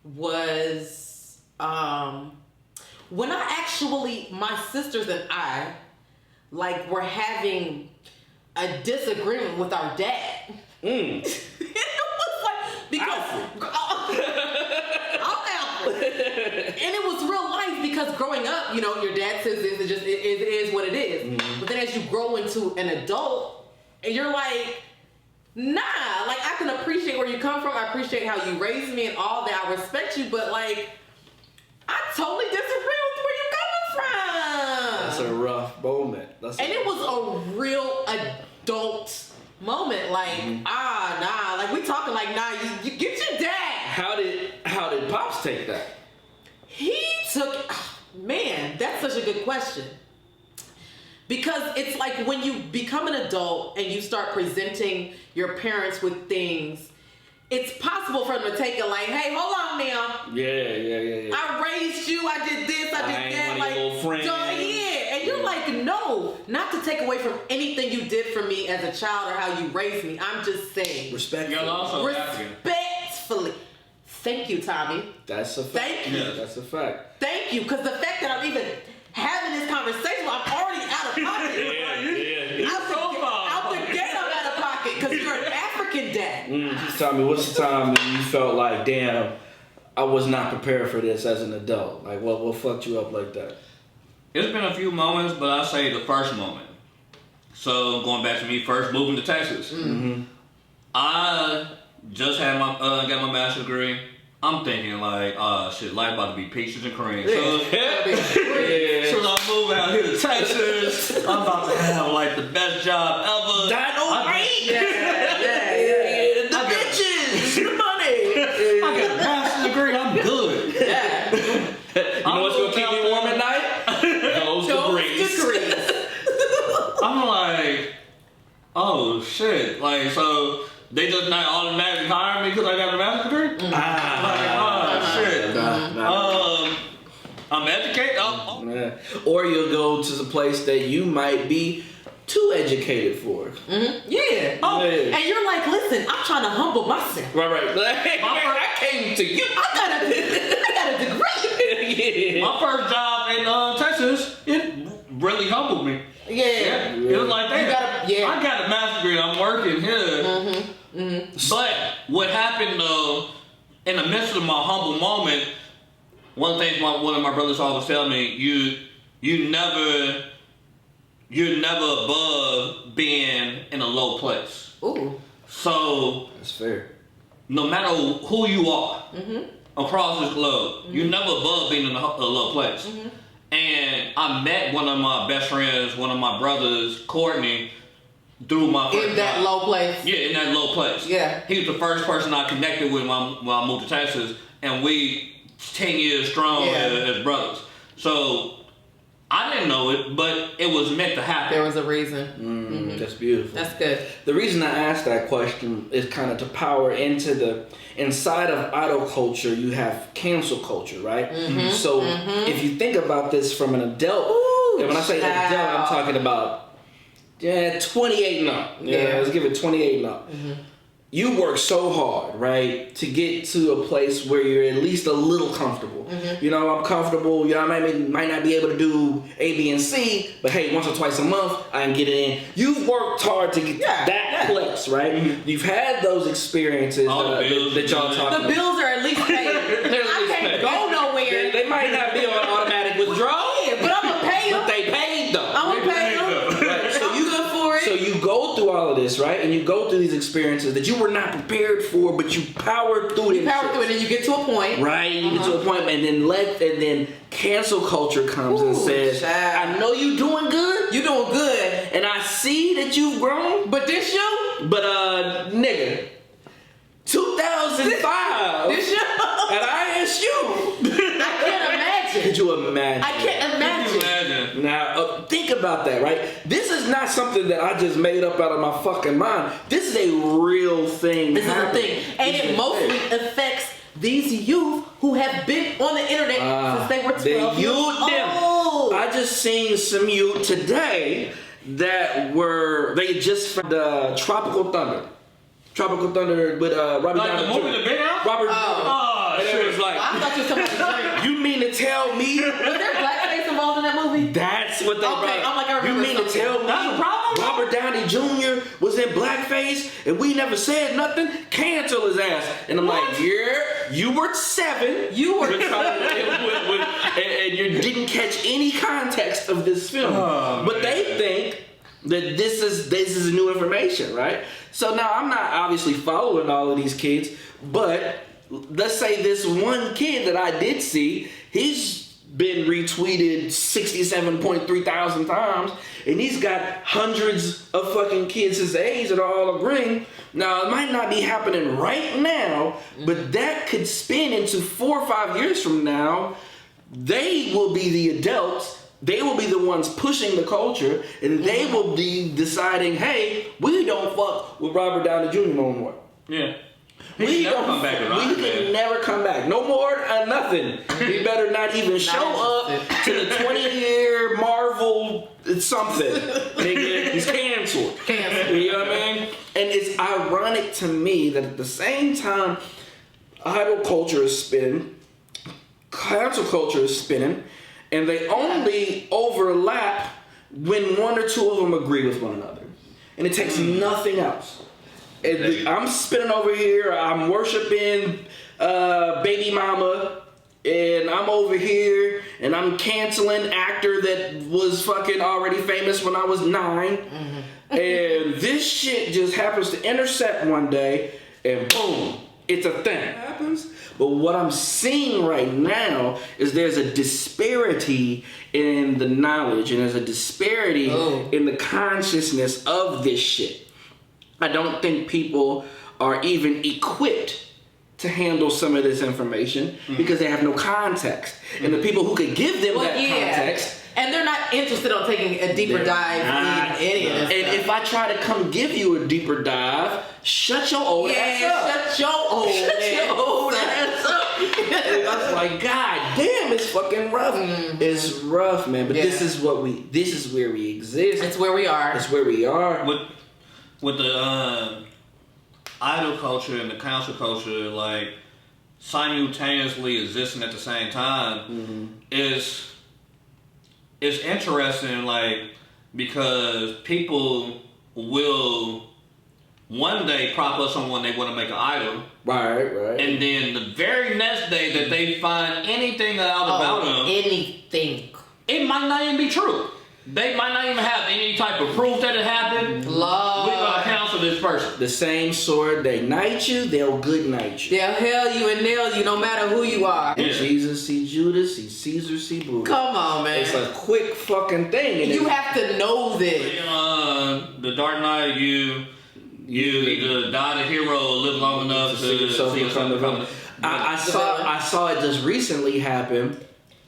was when my sisters and I, like, were having a disagreement with our dad. It was like, because and it was real life, because growing up, you know, your dad says this, it is what it is. But then as you grow into an adult, and you're like, nah, like, I can appreciate where you come from. I appreciate how you raised me and all that. I respect you, but like, I totally disagree with where you're coming from. That's a rough moment. It was a real adult moment. Like, nah, like, we talking like, nah, you get your dad. How did Pops take that? He took, man, that's such a good question. Because it's like when you become an adult and you start presenting your parents with things, it's possible for them to take it like, hey, hold on now. Yeah. I raised you, I did this, I did that. Like, little friend. Yeah. And you're like, no, not to take away from anything you did for me as a child or how you raised me. I'm just saying. Respectfully. Thank you, Tommy. That's a fact. Thank you. Yeah, that's a fact. Thank you, because the fact that I'm even having this conversation, I'm already out of pocket. Out the gate, I'm out of pocket, because you're an African dad. Tommy, what's the time that you felt like, damn, I was not prepared for this as an adult? Like, what fucked you up like that? It's been a few moments, but I say the first moment. So going back to me first moving to Texas, I just had got my master's degree. I'm thinking like, shit, life about to be peaches and cream. So I move out here to Texas. I'm about to have like the best job ever. The bitches, the money. I got a master's degree. I'm good. You know what's gonna keep me warm at night? Those degrees. I'm like, oh shit, like, so they just not automatically hire me because I got a master's degree? Shit. I'm educated. Or you'll go to the place that you might be too educated for. Yeah. And you're like, listen, I'm trying to humble myself. Right. I came to you. I got a degree. My first job in Texas, it really humbled me. Yeah. It was like, I got a master's degree. I'm working here. But what happened though, in the midst of my humble moment, one thing one of my brothers always tell me, you're never above being in a low place. Ooh. So that's fair. No matter who you are across this globe, you're never above being in a low place. And I met one of my best friends, one of my brothers, Courtney, through my first in that low place. Yeah, in that low place. Yeah. He was the first person I connected with when I moved to Texas, and we 10 years strong as brothers. So I didn't know it, but it was meant to happen. There was a reason. That's beautiful. That's good. The reason I asked that question is kind of to power into inside of idol culture, you have cancel culture, right? So if you think about this from an adult, and when I say adult, I'm talking about 28 and up. Yeah, let's give it 28 and up. you work so hard, right, to get to a place where you're at least a little comfortable. You know, I'm comfortable. You know, I might not be able to do A, B, and C, but hey, once or twice a month, I can get it in. You've worked hard to get to that place, right? You've had those experiences that y'all talk about. The bills are at least paid. I can't go nowhere. They might not be on automatic withdrawal, but I'm gonna pay them. but they paid though. I'm gonna pay them. Right, so I'm good for it. So you go through all of this, right? And you go through these experiences that you were not prepared for, but you powered through it. You power through it, and you get to a point. Right, you get to a point, and then cancel culture comes and says, child. I know you doing good. You doing good. And I see that you've grown. But this you? But nigga, 2005. This you? At ISU. I can't imagine. Could you imagine? I can't imagine. Now, think about that, right? This is not something that I just made up out of my fucking mind. This is a real thing. This is a thing. And it mostly affects these youth who have been on the internet since they were 12 years old. I just seen some youth today that they just found Tropical Thunder. Tropical Thunder with Robert Like Downey the movie Jr. that been out? Robert. Oh, and it was like, I thought you were talking about the drink. you mean to tell me? Was there blackface involved in that movie? That's what they Okay, I'm like, I remember you mean to something. tell me That's a problem? Robert Downey Jr. was in blackface and we never said nothing? Cancel his ass. And I'm like, yeah, you were 7. You were and you didn't catch any context of this film. But they think that this is new information, right? So now I'm not obviously following all of these kids, but let's say this one kid that I did see, he's been retweeted 67.3 thousand times, and he's got hundreds of fucking kids his age that are all agreeing. Now, it might not be happening right now, but that could spin into 4 or 5 years from now. They will be the adults. They will be the ones pushing the culture, and they will be deciding, hey, we don't fuck with Robert Downey Jr. no more. Yeah. We never come back around, We can never come back. No more, nothing. We better not even show up to the 20-year Marvel something. Nigga, he's canceled. You know what I mean? And it's ironic to me that at the same time idol culture is spinning, cancel culture is spinning, and they only overlap when 1 or 2 of them agree with one another. And it takes nothing else. I'm spinning over here, I'm worshiping Baby Mama, and I'm over here, and I'm canceling actor that was fucking already famous when I was 9. And this shit just happens to intersect one day, and boom, it's a thing. It happens. But what I'm seeing right now is there's a disparity in the knowledge, and there's a disparity in the consciousness of this shit. I don't think people are even equipped to handle some of this information because they have no context. And the people who could give them context. And they're not interested in taking a deeper dive in any of this And stuff. if I try to come give you a deeper dive, shut your old ass up. Shut your old ass up. I was like, God damn, it's fucking rough. It's rough, man. But this is where we exist. It's where we are. It's where we are. With the idol culture and the council culture, like simultaneously existing at the same time, is interesting. Like, because people will one day prop up someone they want to make an idol, right, and then the very next day that they find anything out about them, anything, it might not even be true. They might not even have any type of proof that it happened. Lord. We're gonna counsel this person. The same sword, they knight you, they'll good night you. They'll hell you and nail you no matter who you are. Yeah. Jesus see Judas, see Caesar see Brutus. Come on, man. It's a quick fucking thing. And you have to know this. The Dark Knight, you either die the hero or live long enough to see yourself come. I saw it just recently happen.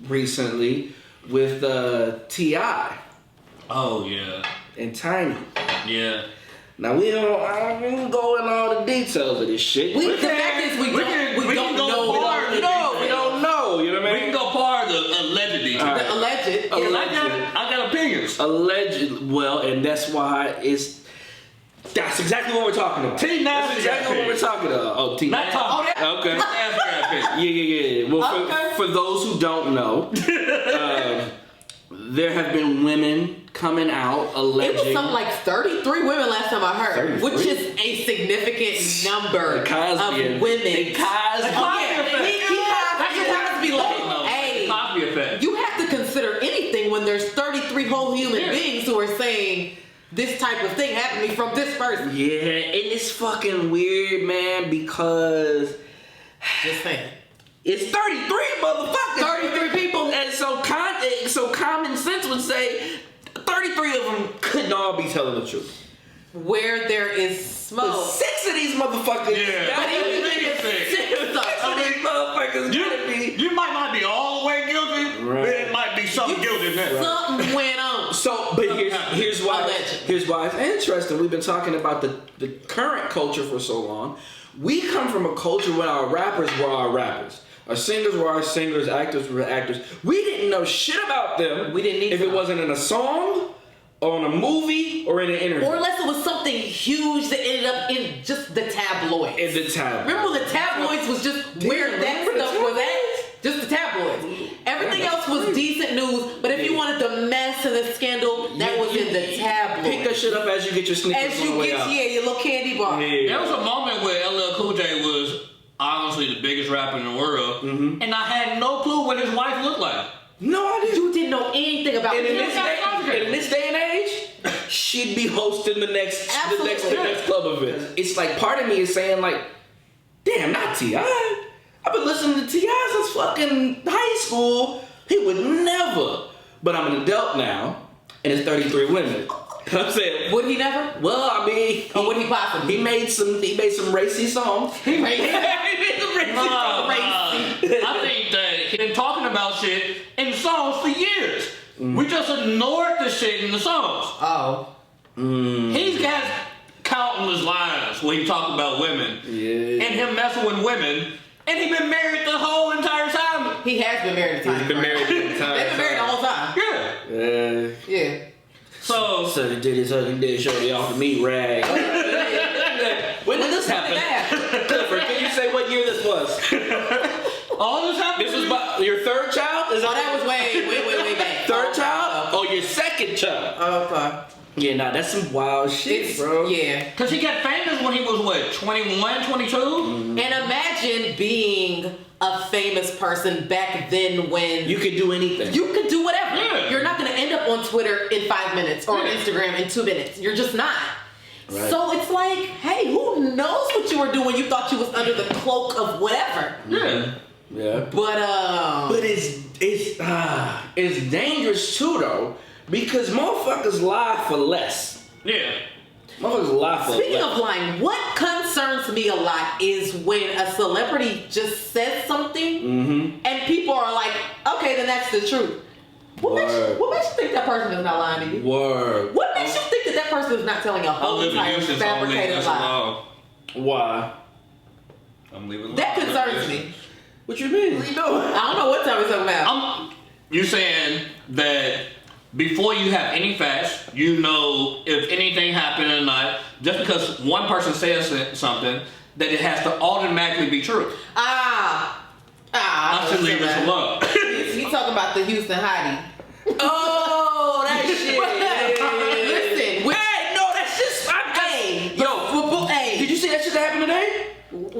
With T.I. Oh yeah. And Tiny. Yeah. Now I don't even go in all the details of this shit. The fact is we don't know. We don't know. You know what I mean? We can go part of the allegedly. Right. The alleged. I got opinions. Alleged. Well, and that's why That's exactly what we're talking about. T That's Nasty exactly got what we're picked. talking about. Oh, T. Not talking. Okay. Nasty got picked. Yeah. Well, Okay. for those who don't know, there have been women coming out It alleging. was something like 33 women last time I heard, 33? which is a significant number The Cosby of women. The Cosby. Cosby like, hey, Cosby effect. you have to consider anything when there's 33 whole human beings who are saying this type of thing happened to me from this person. Yeah, and it's fucking weird, man, because Just saying. it's 33 motherfuckers. 33 people. And so common sense would say 33 of them couldn't all be telling the truth. Where there is But smoke. 6 of these motherfuckers. Yeah. But even if it's Six. 6 of them, These motherfuckers gotta be. You might not be all the way guilty, Right. but it might be something guilty in there. something went on. So, but here's why it's interesting. We've been talking about the current culture for so long. We come from a culture where our rappers were our rappers. Our singers were our singers, actors were actors. We didn't know shit about them. We didn't need if it to. wasn't in a song, or in a movie, or in an interview. Or unless it was something huge that ended up in just the tabloids. In the tabloids. Remember the tabloids was just where that remember the stuff was at? Just the tabloids. Everything else was decent news, but if you wanted the mess and the scandal, that was in the tabloids. Pick that shit up as you get your sneakers As on the you way get out. your little candy bar. There was a moment where LL Cool J was honestly the biggest rapper in the world, and I had no clue what his wife looked like. No, I didn't. You didn't know anything about And in it. this day and age, she'd be hosting the next Absolutely. club event. It's like part of me is saying like, damn, not T.I. I've been listening to T.I. since fucking high school. He would never. But I'm an adult now, and it's 33 women. I'm saying, Would he never? well, I mean, Or would he possibly? he made some racy songs. He made He made some racy songs. I think that he's been talking about shit in songs for years. We just ignored the shit in the songs. Oh. He's got countless lines where he talked about women Yeah. and him messing with women, and he been married the whole entire time. He has been married a time. He's been married the entire They've been married the whole time. Yeah. Yeah. So So he did his husband did show the off the meat rag. When did this happen? Clifford, can you say what year this was? all this happened. This was your third child? Is Oh, that was way back. third child? Or your second child? Okay. Yeah, nah, that's some wild shit, bro. Yeah. Because he got famous when he was, what, 21, 22? And imagine being a famous person back then when You could do anything. you could do whatever. Yeah. You're not going to end up on Twitter in 5 minutes or on Yeah. Instagram in 2 minutes. You're just not. Right. So it's like, hey, who knows what you were doing? You thought you was under the cloak of whatever. Yeah. Yeah. But It's dangerous too though, because motherfuckers lie for less. Yeah. Motherfuckers lie for speaking less. of lying, what concerns me a lot is when a celebrity just says something and people are like, okay, then that's the truth. What makes you think that person is not lying to you? Word. What makes you think that that person is not telling a I whole live in entire Houston, so I'm leaving fabricated this lie? alone. Why? I'm leaving That concerns me. What you mean? What you doing? I don't know what time we're talking about. You saying that before you have any facts, you know if anything happened or not, just because one person says something, that it has to automatically be true. I should leave this alone. He talking about the Houston hottie. Oh, that shit. Listen, Hey, no, that's just. hey, Did you see that shit that happened today?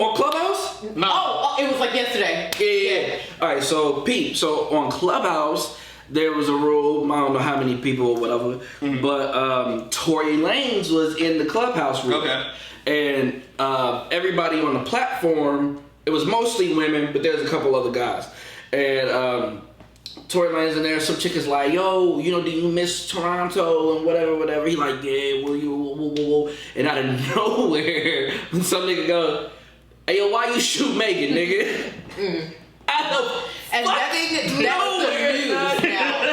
On Clubhouse? No. Oh, it was like yesterday. Yeah. All right, so Pete, so on Clubhouse, there was a rule, I don't know how many people or whatever, but Tory Lanez was in the Clubhouse room. Okay. And everybody on the platform, it was mostly women, but there's a couple other guys. And Tory Lanez in there, some chick is like, yo, you know, do you miss Toronto and whatever. He like, yeah, will you, whoa. And out of nowhere, some nigga go, hey, yo, why you shoot Megan, nigga? Out of And that's the news now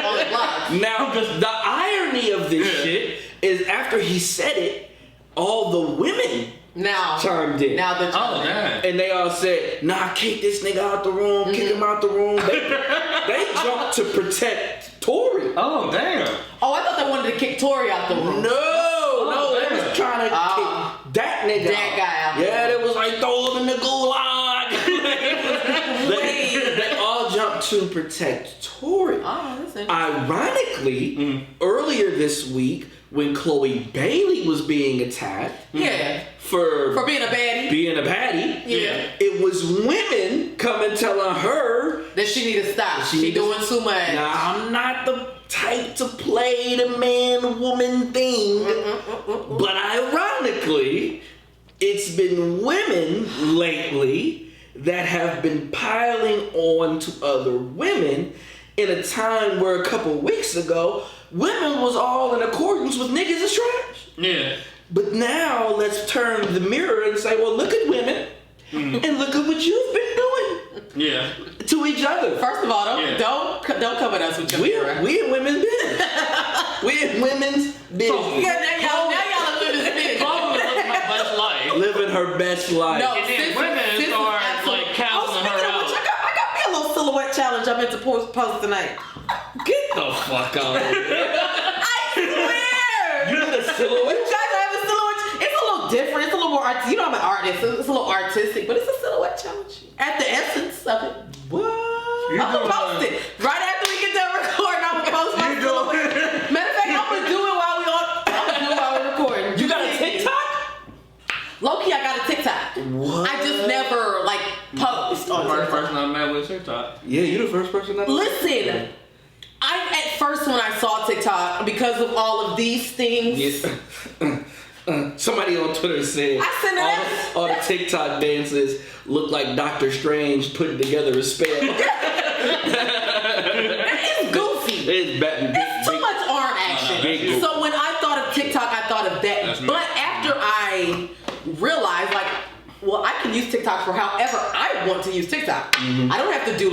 on the block. Now, the irony of this shit is after he said it, all the women Now, chimed in. Now the Oh, damn. And they all said, nah, kick this nigga out the room, kick him out the room. They jumped to protect Tory. Oh, damn. Oh, I thought they wanted to kick Tory out the room. No, it was trying to kick that nigga That guy out. Yeah, that was like, throw him in the gulag. they all jumped to protect Tory. Oh, that's interesting. Ironically, earlier this week, when Chloe Bailey was being attacked for being a baddie. Yeah. it was women coming telling her that she need to stop. She doing too much. Now, I'm not the type to play the man-woman thing, but ironically, it's been women lately that have been piling on to other women in a time where a couple weeks ago, women was all in accordance with niggas is trash. Yeah. But now let's turn the mirror and say, well, look at women and look at what you've been doing. Yeah. To each other. First of all, don't come at us with your mirror. We in women's business. We in women's business. So, now y'all are living this business. Chloe living her best life. Living her best life. No, And then women are like counseling her out. I got me a little silhouette challenge I meant to post tonight. Get the fuck out of here. I swear. You did a silhouette? You guys have a silhouette. It's a little different. It's a little more artistic. You know I'm an artist. So it's a little artistic, but it's a silhouette challenge. At the essence of it. What? I'm gonna post it. Right after we get done recording, I'm gonna post my silhouette. Matter of fact, I'm gonna do it while we're recording. You got a TikTok? Low-key, I got a TikTok. What? I just never post on First TikTok. person I met with TikTok. Yeah, you the first person that. Listen, at first when I saw TikTok, because of all of these things, Somebody on Twitter said I sent all the TikTok dances look like Doctor Strange putting together a spell. it's goofy. It's Too much arm action. Big So when I thought of TikTok, I thought of that. That's But after I realized, well, I can use TikTok for however I want to use TikTok. I don't have to do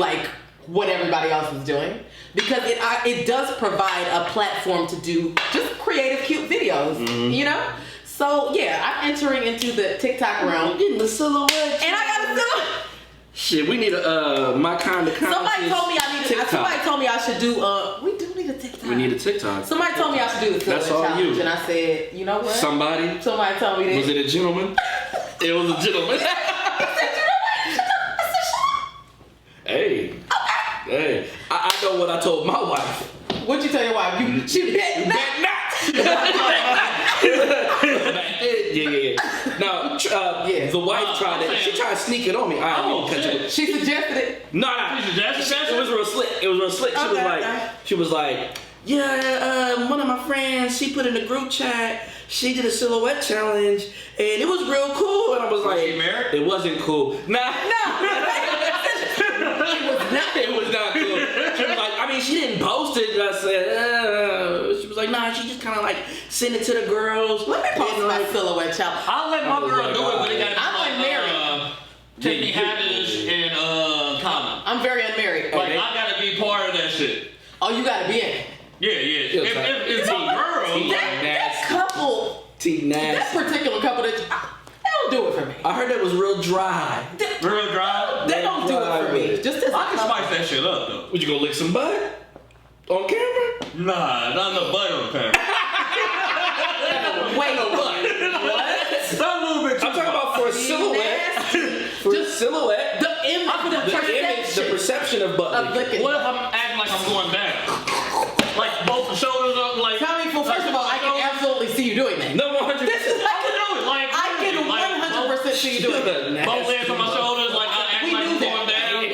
what everybody else is doing, because it does provide a platform to do just creative, cute videos. You know. So yeah, I'm entering into the TikTok realm. getting the silhouette. And I got a silhouette. Shit, we need a my kind of Somebody told me I need TikTok. Somebody told me I should do. We do need a TikTok. We need a TikTok. Somebody told me I should do the silhouette That's all challenge, you. and I said, you know what? Somebody told me that. Was it a gentleman? It was a gentleman. Hey. Hey. I know what I told my wife. What'd you tell your wife? She bet not. Yeah. Now, the wife tried it. She tried to sneak it on me. She suggested it. No. She suggested that? It was real slick. She was like, yeah, one of my friends, she put in the group chat, she did a silhouette challenge, and it was real cool. And I was like, she married? It wasn't cool. Nah. It was not cool. She was like, she didn't post it. And I said, she was like, nah, she just kind of sent it to the girls. Let me post my silhouette challenge. I'll let my girl do it, but it gotta be I'm unmarried. Tiffany Haddish and Common. I'm very unmarried. I gotta be part of that shit. Oh, you gotta be in it. Yeah. If it's a girl, That couple, that particular couple, they don't do it for me. I heard that was real dry. real dry. They don't do it for me. Just as I can spice that shit up though. Would you go lick some butt? On camera? Nah, not no butt on camera. Wait, what? Not a little bit. I'm talking about for a silhouette. Silhouette. The perception of butt licking. What if I'm acting like I'm going down? Like both the shoulders up, like. Tell me, well, first of all, I can absolutely see you doing that. No, 100%. I can 100% see you doing that. Both hands on my shoulders, like I act like I'm going down.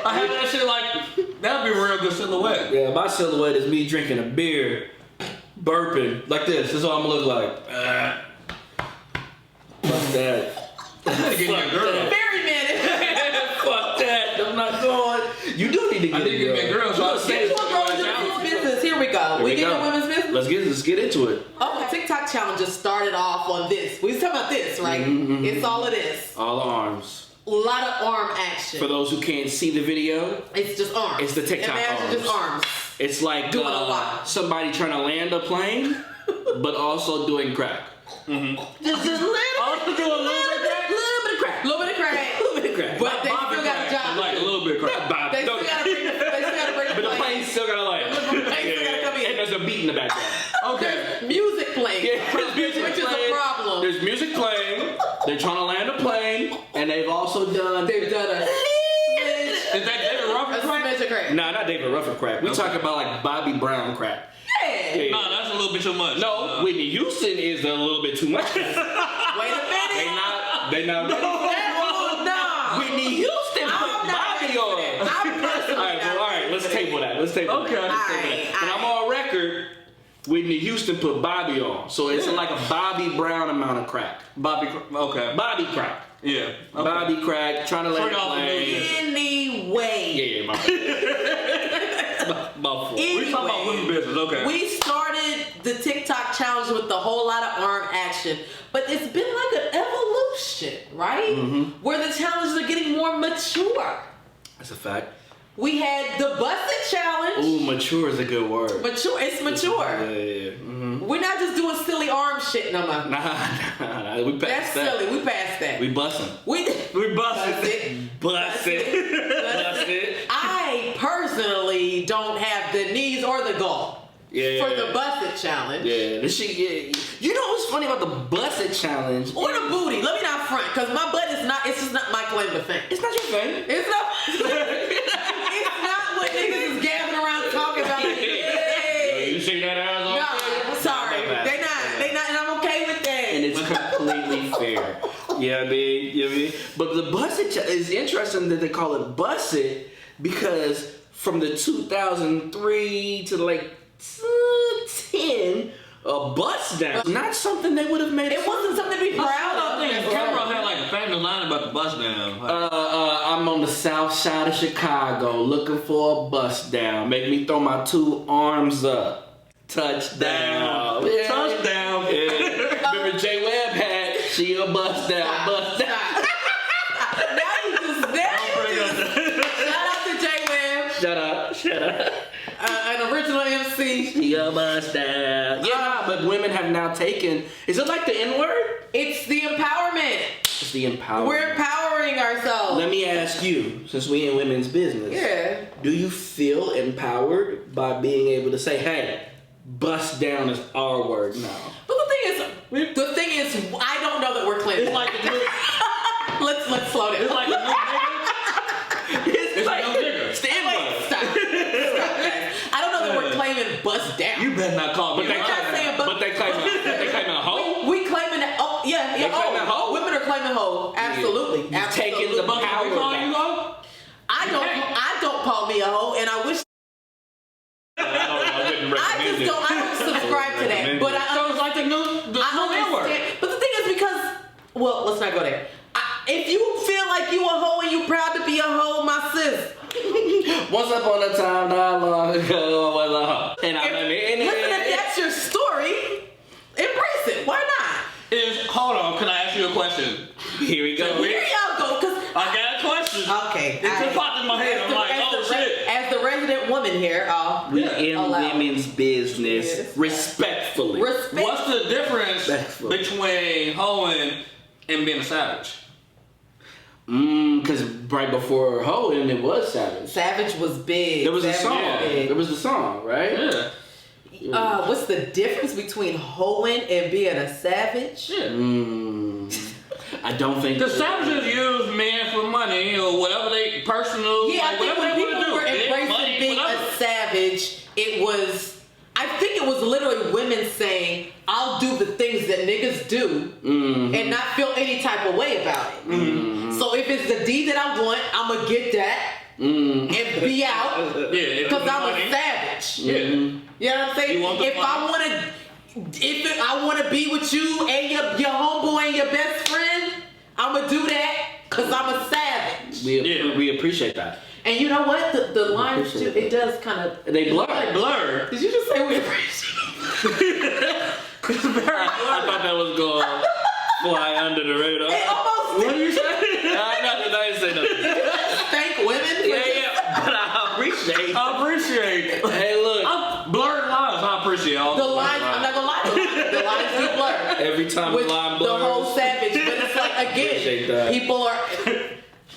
I have that shit like, that'd be a real good silhouette. Yeah, my silhouette is me drinking a beer, burping, like this. This is what I'm gonna look like. Fuck that. Get me a girl. Very minute. Fuck that. I'm not going. You do need to get a girl. So I'll say We'll go into women's business. Here we go. We get in women's business? Let's get into it. Okay, TikTok challenges started off on this. We was talking about this, right? It's all of this. All arms. A lot of arm action. For those who can't see the video, It's just arms. It's the TikTok Imagine arms. just arms. it's like Doing a lot. somebody trying to land a plane, but also doing crack. Just a little. Also do a little bit of crack. Little bit of crack. A little bit of crack. But they still got a job. Like a little bit of crack. They still gotta bring the But the plane. plane still gotta The plane still gotta come in. and there's a beat in the background. Okay. There's music playing, Yeah, there's music which is playing. a problem. There's music playing. They're trying to land a plane, and they've also done. They've done a Is that David Ruffin crack? smidge of crack. Nah, not David Ruffin crack. We talking about like Bobby Brown crack. Yeah. No, that's a little bit too much. No, Whitney Houston is a little bit too much. Wait a minute. They not. No. Whitney Houston put I'm not Bobby ready for on. that. I'm personally not All right. ready Let's for table that. Let's table Okay. that. Let's table that. But I'm on record. Whitney Houston put Bobby on, so it's like a Bobby Brown amount of crack. Okay. Bobby crack. Yeah. Okay. Bobby crack. Trying to let it Straight off the play. news. Anyway. Yeah, my fault. We talking about women business. Okay. We started the TikTok challenge with a whole lot of arm action, but it's been like an evolution, right? Mm-hmm. Where the challenges are getting more mature. That's a fact. We had the busted challenge. Ooh, mature is a good word. Mature, it's mature. Yeah. Mm-hmm. We're not just doing silly arm shit no more. Nah. We That's passed that. silly. We passed that. We busting. We busted. busted. Busted. I personally don't have the knees or the gall Yeah. for the busted challenge. Yeah, this shit. Yeah. You know what's funny about the busted challenge? Or the booty. Let me not front, because my butt is not, it's just not my claim to fame. It's not your thing. It's not, it's not what niggas is gathering around talking about. Hey. You see that ass on No, sorry. They not, and I'm okay with that. And it's completely fair. Yeah, I mean, but the busted is interesting that they call it busted because from the 2003 to like 10, a bust down, not something they would have made. It wasn't something to be proud I of. think Cameron had like a famous line about the bus down. I'm on the south side of Chicago looking for a bust down. Make me throw my two arms up. Touchdown. Yeah. Touchdown. Yeah. Remember J Webb had she a bust down, bust down. Now you just shout out to J Webb, Shut up. an original MC. She a bust down. Yeah, but women have now taken. Is it like the N word? It's the empowerment. It's the empowerment. We're empowering ourselves. Let me ask you, since we in women's business. Yeah. Do you feel empowered by being able to say, "Hey, bust down is our word now"? But the thing is, I don't know that we're claiming. It's like the new. Let's slow down. It's like the new nigga. It's like no nigga. Stand by. Stop, guys. I don't know that we're claiming bust down. You better not call me. But they I'm not saying but they claim a hoe. We claiming that. Oh yeah. They claiming hoe? Women are claiming hoe. Absolutely. You're taking the But power we call back. you hoe? I don't call me a hoe, and I wish I don't subscribe to that. But So it's like the new I N-word. understand. But the thing is, because let's not go there. If you feel like you a hoe and you proud to be a hoe, my sis. Once upon a time, not long ago, I was a hoe. And I'm Listen, if that's your story, embrace it. Why not? Hold on, can I ask you a question? Here we go. Here y'all go, cause I got a question. okay. It just popped in my head. I'm like, oh shit. As the resident woman here, We in allow. women's business, Yes. respectfully. What's the difference Respectful. between hoeing and being a savage? Because right before hoeing, it was savage. Savage was big. There was a Savage song. was big. There was a song, right? Yeah. What's the difference between hoeing and being a savage? Yeah. I don't think The savages use men for money or whatever they personal. Yeah, I like, think whatever when they want people to do. were Dick, embracing money, being whatever. a savage, I think it was literally women saying, I'll do the things that niggas do and not feel any type of way about it. So if it's the D that I want, I'm going to get that and be out Yeah, because I'm money. a savage. Yeah. You know what I'm saying? You want the If I money. want to be with you and your homeboy and your best friend, I'm going to do that because I'm a savage. we appreciate that. And you know what? The lines, too, it does kind of... They blur. Blur. Did you just say we appreciate? I thought that was going to fly under the radar. It almost What do you say? I didn't say nothing. thank women. For Yeah, but I appreciate. I appreciate. Hey, look. Blurred lines. I appreciate all the lines, I'm not gonna lie, the lines do blur. Every time With the line the blurs. whole savage, but it's like Appreciate that. again, people are.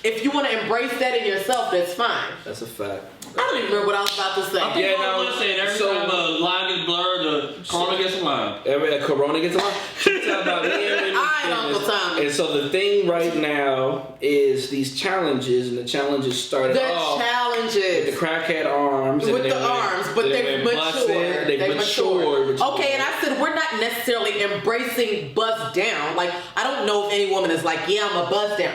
If you want to embrace that in yourself, that's fine. That's a fact. I don't even remember what I was about to say. I think Yeah, what no, I'm saying, every so- time a line gets blurred, the corner gets Corona gets along. She talking about being Uncle Tommy. And so the thing right now is these challenges, and the challenges started off with the crackhead arms. With the arms, but they've matured. They've matured. Okay, and I said we're not necessarily embracing bust down. Like, I don't know if any woman is like, yeah, I'm a bust down.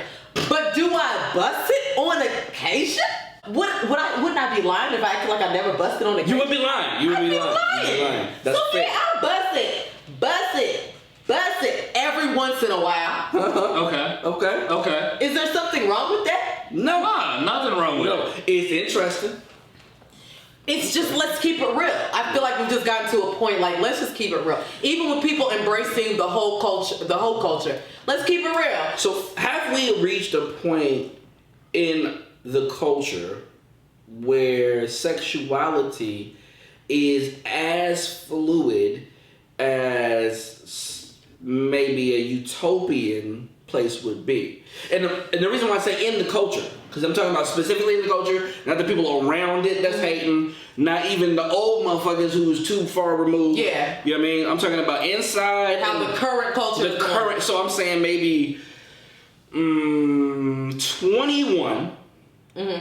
But do I bust it on occasion? Wouldn't I be lying if I acted like I never busted on occasion? You would be lying. You would be lying. That's so fair. I'll bust it every once in a while. Okay. Is there something wrong with that? No. Nothing wrong with it. It's interesting. It's just, let's keep it real. I feel like we've just gotten to a point, like, let's just keep it real. Even with people embracing the whole culture, let's keep it real. So have we reached a point in the culture where sexuality is as fluid as maybe a utopian place would be? And the reason why I say in the culture, because I'm talking about specifically in the culture, not the people around it that's hating, not even the old motherfuckers who's too far removed. Yeah. You know what I mean? I'm talking about inside. How the current culture is going. So I'm saying maybe 21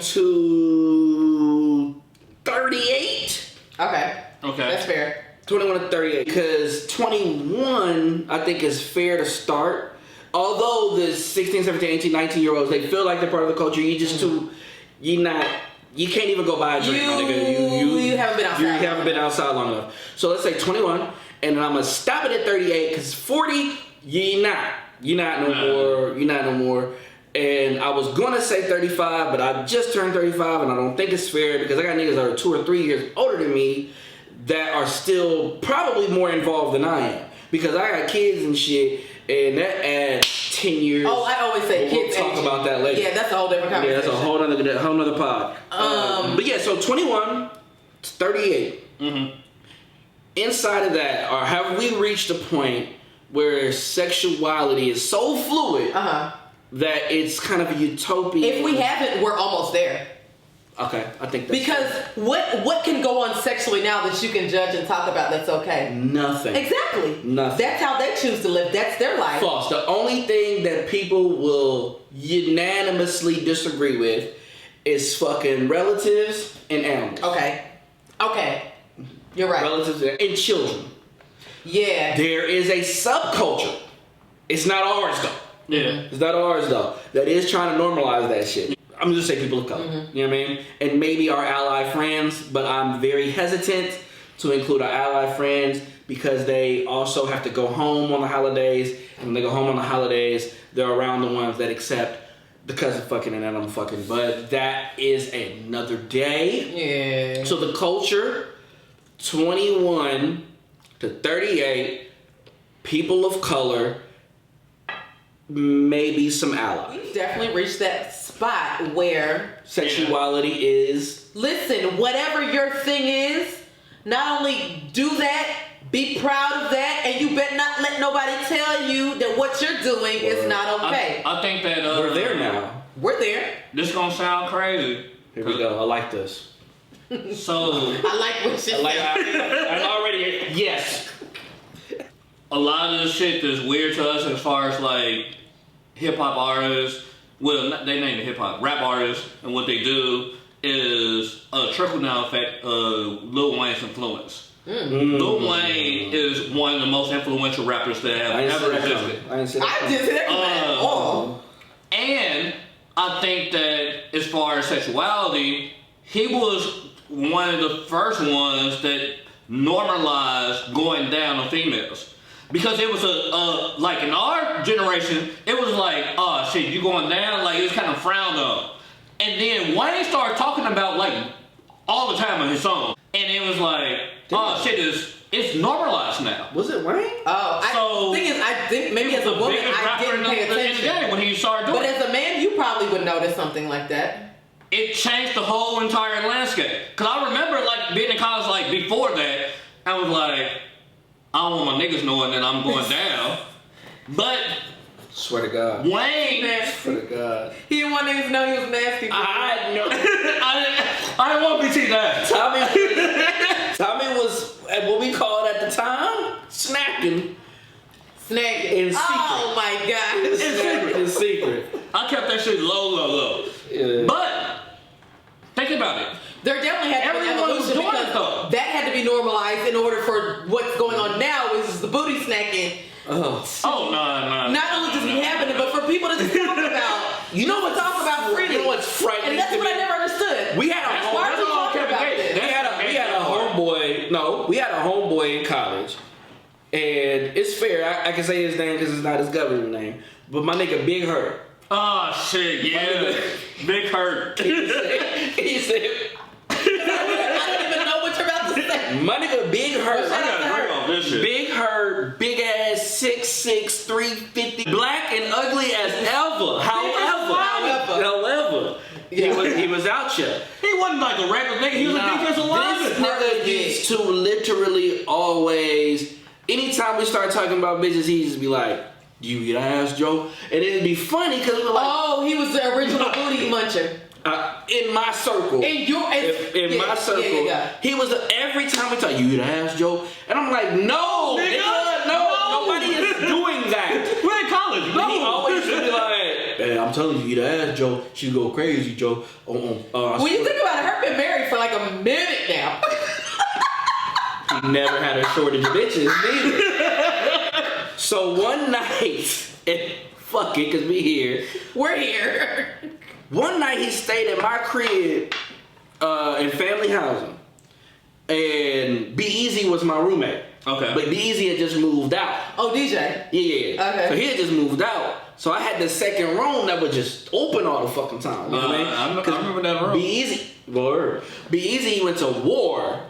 to 38. Okay. That's fair. 21 to 38. Because 21, I think, is fair to start. Although the 16, 17, 18, 19-year-olds, they feel like they're part of the culture. You just you can't even go buy a drink, my nigga. You haven't been outside. You haven't been outside long enough. So let's say 21, and then I'm gonna stop it at 38, because 40, you're not no more. And I was gonna say 35, but I just turned 35, and I don't think it's fair, because I got niggas that are 2 or 3 years older than me that are still probably more involved than I am, because I got kids and shit. And that adds 10 years. Oh, I always say kids. We'll talk about that later. Yeah, that's a whole different conversation. Yeah, that's a whole nother pod. But yeah, so 21 to 38. Mm-hmm. Inside of that, or have we reached a point where sexuality is so fluid that it's kind of a utopia? If we haven't, we're almost there. Okay, I think that's because what can go on sexually now that you can judge and talk about that's okay? Nothing. Exactly. Nothing. That's how they choose to live. That's their life. False. The only thing that people will unanimously disagree with is fucking relatives and animals. Okay. You're right. Relatives and children. Yeah. There is a subculture. It's not ours though. Yeah. It's not ours though. That is trying to normalize that shit. I'm just saying people of color. You know what I mean? And maybe our ally friends, but I'm very hesitant to include our ally friends because they also have to go home on the holidays. And when they go home on the holidays, they're around the ones that accept the cousin fucking and animal fucking. But that is another day. Yeah. So the culture, 21 to 38, people of color, maybe some allies. We've definitely reached that spot where sexuality is... Listen, whatever your thing is, not only do that, be proud of that, and you better not let nobody tell you that what you're doing is not okay. I think that... we're there now. We're there. This gonna sound crazy. Here we go. I like this. So... I like what you're saying. I'm already... Yes. A lot of the shit that's weird to us as far as like hip-hop artists, well, they name it hip-hop, rap artists, and what they do is a trickle-down effect of Lil Wayne's influence. Lil Wayne is one of the most influential rappers that have ever existed. I didn't say that. I didn't say that at all. And I think that as far as sexuality, he was one of the first ones that normalized going down on females. Because it was like in our generation, it was like, oh shit, you going down? Like, it was kind of frowned on. And then Wayne started talking about, like, all the time in his song. And it was like, oh shit, it's normalized now. Was it Wayne? I think maybe as a woman, I didn't pay attention. When he started doing but as a man, you probably would notice something like that. It changed the whole entire landscape. Because I remember, like, being in college, like, before that, I was like, I don't want my niggas knowing that I'm going down. But swear to God. Wayne. Swear to God. He didn't want niggas to know he was nasty. I know. I didn't want BT that. Tommy was what we called at the time snappy. In secret. Oh my god. In secret. I kept that shit low. Yeah. But think about it. There definitely had to be an Everyone was evolution doing it, though. because that had to be normalized in order for what's going on now, which is the booty snacking. Oh no. Not only just be happening, but for people to just talk about. You know what? Talk about freely. You know what's frightening? And that's to what me? I never understood. We had a Why are we talking about this? we had a homeboy. No, we had a homeboy in college, and it's fair. I can say his name because it's not his government name. But my nigga Big Hurt. Oh shit, yeah. Big Hurt. He said, I don't even know what you're about to say. my nigga Big Hurt. I gotta agree on this shit. Big Hurt, big ass 6'6", 350, black and ugly as ever. However, he was out here. He wasn't like a regular nigga. He was a defensive This lineman. nigga used to literally always, anytime we start talking about bitches, he just be like, "You eat ass, Joe," and it'd be funny because we were like, Oh, he was the original booty muncher. in my circle. In your In my circle, he was every time we talk, "You eat ass, Joe," and I'm like, "No, nigga, no, nobody is doing that." We're in college. He always should be like, "Hey, I'm telling you, eat ass, Joe. She go crazy, Joe." When you think about it, her been married for like a minute now. He never had a shortage of bitches neither. So one night, and fuck it, cause we here. We're here. One night he stayed at my crib in family housing, and Be Easy was my roommate. Okay. But Be Easy had just moved out. Oh, DJ. Yeah. Okay. So he had just moved out. So I had the second room that was just open all the fucking time. You know what I mean? I remember that room. Be Easy. Word. Be Easy went to war.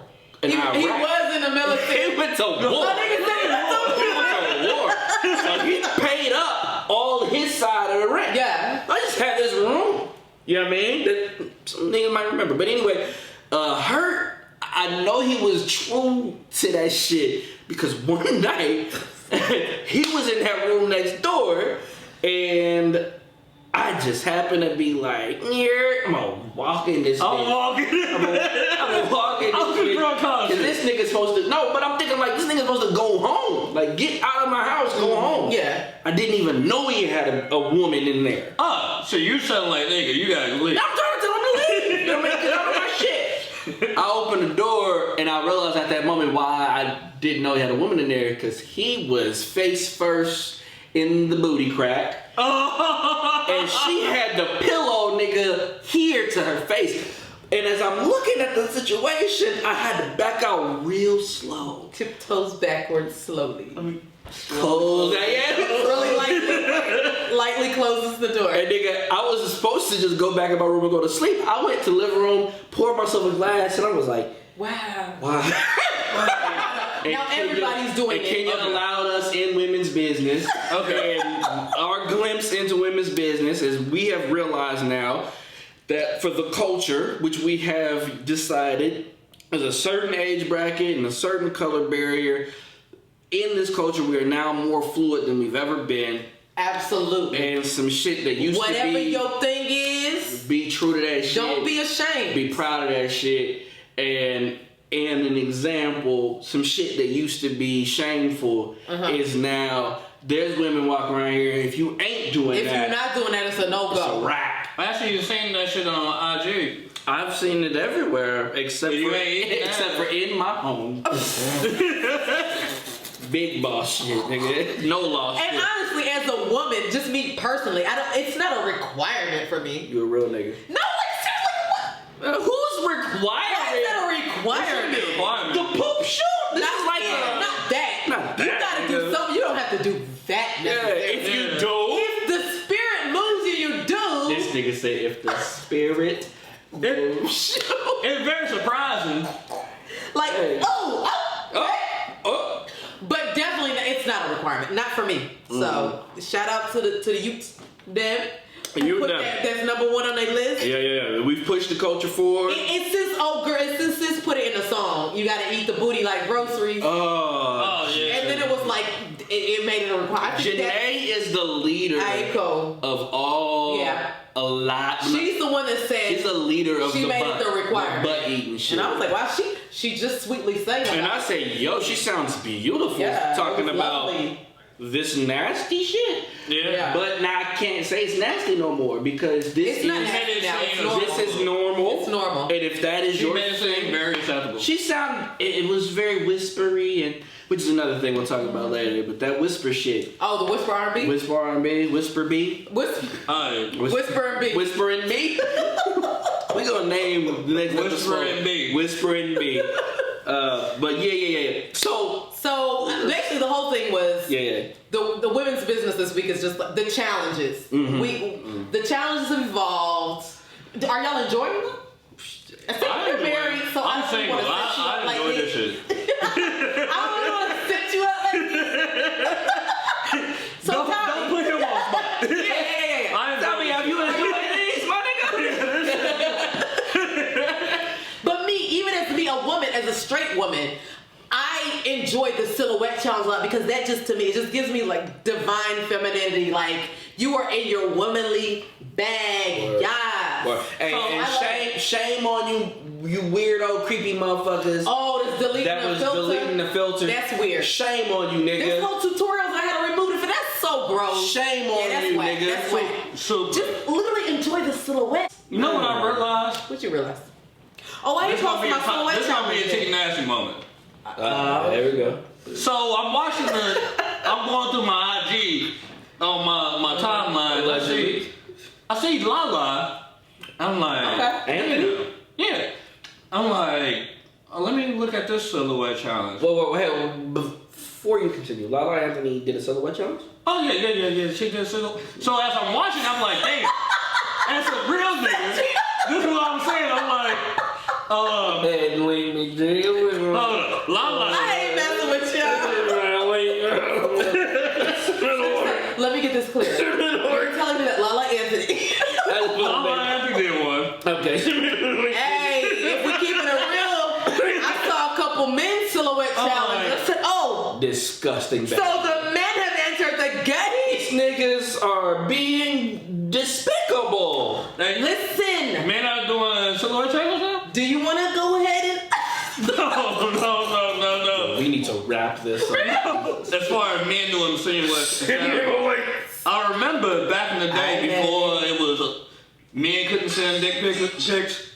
In Iraq. He was in the military. He went to war. My nigga said he went to war. So he paid up all his side of the rent. Yeah. I just had this room. You know what I mean? That some niggas might remember. But anyway, Hurt, I know he was true to that shit because one night he was in that room next door and I just happened to be like, I'm gonna walk in this I'm bitch. walking. I'm gonna walk in I was this just drunk bitch. Cause this nigga's supposed to, no, but I'm thinking like, this nigga's supposed to go home. Like, get out of my house, go home. Yeah. I didn't even know he had a woman in there. So you sound like, nigga, you gotta leave. I'm trying to tell him to leave. You know what I mean? Get out of my shit. I opened the door and I realized at that moment why I didn't know he had a woman in there, because he was face first in the booty crack. And she had the pillow, nigga, here to her face. And as I'm looking at the situation, I had to back out real slow. Tiptoes backwards slowly. Close that, Really lightly closes the door. And nigga, I was supposed to just go back in my room and go to sleep. I went to the living room, poured myself a glass, and I was like, Wow. Now everybody's doing it. Kenya allowed us in women's business. Okay. And our glimpse into women's business is we have realized now that for the culture, which we have decided is a certain age bracket and a certain color barrier, in this culture we are now more fluid than we've ever been. Absolutely. And some shit that used Whatever to be, your thing is, be true to that shit. don't be ashamed. Be proud of that shit. And an example, some shit that used to be shameful is now, there's women walking around here, if you ain't doing if that, you're not doing that, it's a no-go. it's a wrap. Actually, you seen that shit on IG. I've seen it everywhere except You for ain't eating except that. for in my home. Big boss shit, nigga. No loss And shit. honestly, as a woman, just me personally, it's not a requirement for me. You a real nigga. No, like seriously, what? Who's Why is requiring that a requirement? Requirement. the poop shoot? This is like Not that. Not You that, gotta nigga. do something. You don't have to do that yeah, necessarily. if you do. If the spirit moves you, you do. This nigga say if the spirit moves. It's very surprising. Like, Hey. oh. But definitely, it's not a requirement. Not for me. So, shout out to the youth, them. You Put them. that's number one on their list. Yeah. We've pushed the culture forward. It's since sis put it in the song. You gotta eat the booty like groceries. Oh, yeah. And then it was like, it made it a requirement. Janae is the leader Aiko. of all. Yeah. A lot. She's the one that said She's the leader of she the made butt, it the requirement. butt eating shit. And I was like, wow, she just sweetly sang about And I it. say, yo, she sounds beautiful. Yeah, talking it was about lovely. this nasty shit. Yeah. But now I can't say it's nasty no more because this It's not is nasty now. It's normal. this is normal. It's normal. And if that is She your made it seem very acceptable. she sound it was very whispery and which is another thing we'll talk about later. But that whisper shit, Oh, the whisper R&B? whisper R&B, whisper B, Alright. Whisper and B. whisper and me. We gonna name the next Whisper episode and B. Whisper and B. But yeah. So Basically the whole thing was yeah. the women's business this week is just like the challenges. The challenges have evolved. Are y'all enjoying them? I think you're married, so I I'm don't single. want to set you up I like enjoy this. this shit. I don't want to set you up like this. So Don't Tommy, put him on spot. yeah. I Tell me, have you enjoyed these, my nigga? But me, even as me, a woman, as a straight woman, I enjoy the silhouette challenge a lot because that just to me, it just gives me like divine femininity. Like you are in your womanly bag, yeah. Hey, So and I love- shame on you weirdo, creepy motherfuckers. Oh, that's deleting that the was filter. deleting the filter. That's weird. Shame on you, There's nigga. whole tutorials I had to remove it for. That's so gross. Shame on that's you, whack. nigga. That's whack. So, Just literally enjoy the silhouette. you know what I realized? What you realize? Oh, I ain't This gonna talking be a about silhouette this gonna be a challenge. Titty Nasty moment. There we go. So I'm watching I'm going through my IG on my timeline. I see Lala. I'm like, Okay. Anthony? yeah. I'm like, let me look at this silhouette challenge. Well, before you continue, Lala Anthony did a silhouette challenge? Oh yeah. She did silhouette. So as I'm watching, I'm like, damn, that's a real nigga. This is what I'm saying. I'm like, And leave me deal with hold up, Lala. I ain't messing with y'all. Let me get this clear. You're telling me that Lala Anthony. Lala Anthony did one. Okay. Hey, if we keep it real, I saw a couple men silhouette challenge. I said, oh, Disgusting. so the men have entered the game. These niggas are being despicable. Hey, Listen, men are doing silhouette challenge now? do you want to go ahead and? No. We need to wrap this up. As far as men doing silhouette, I remember back in the day before it was men couldn't send dick pics.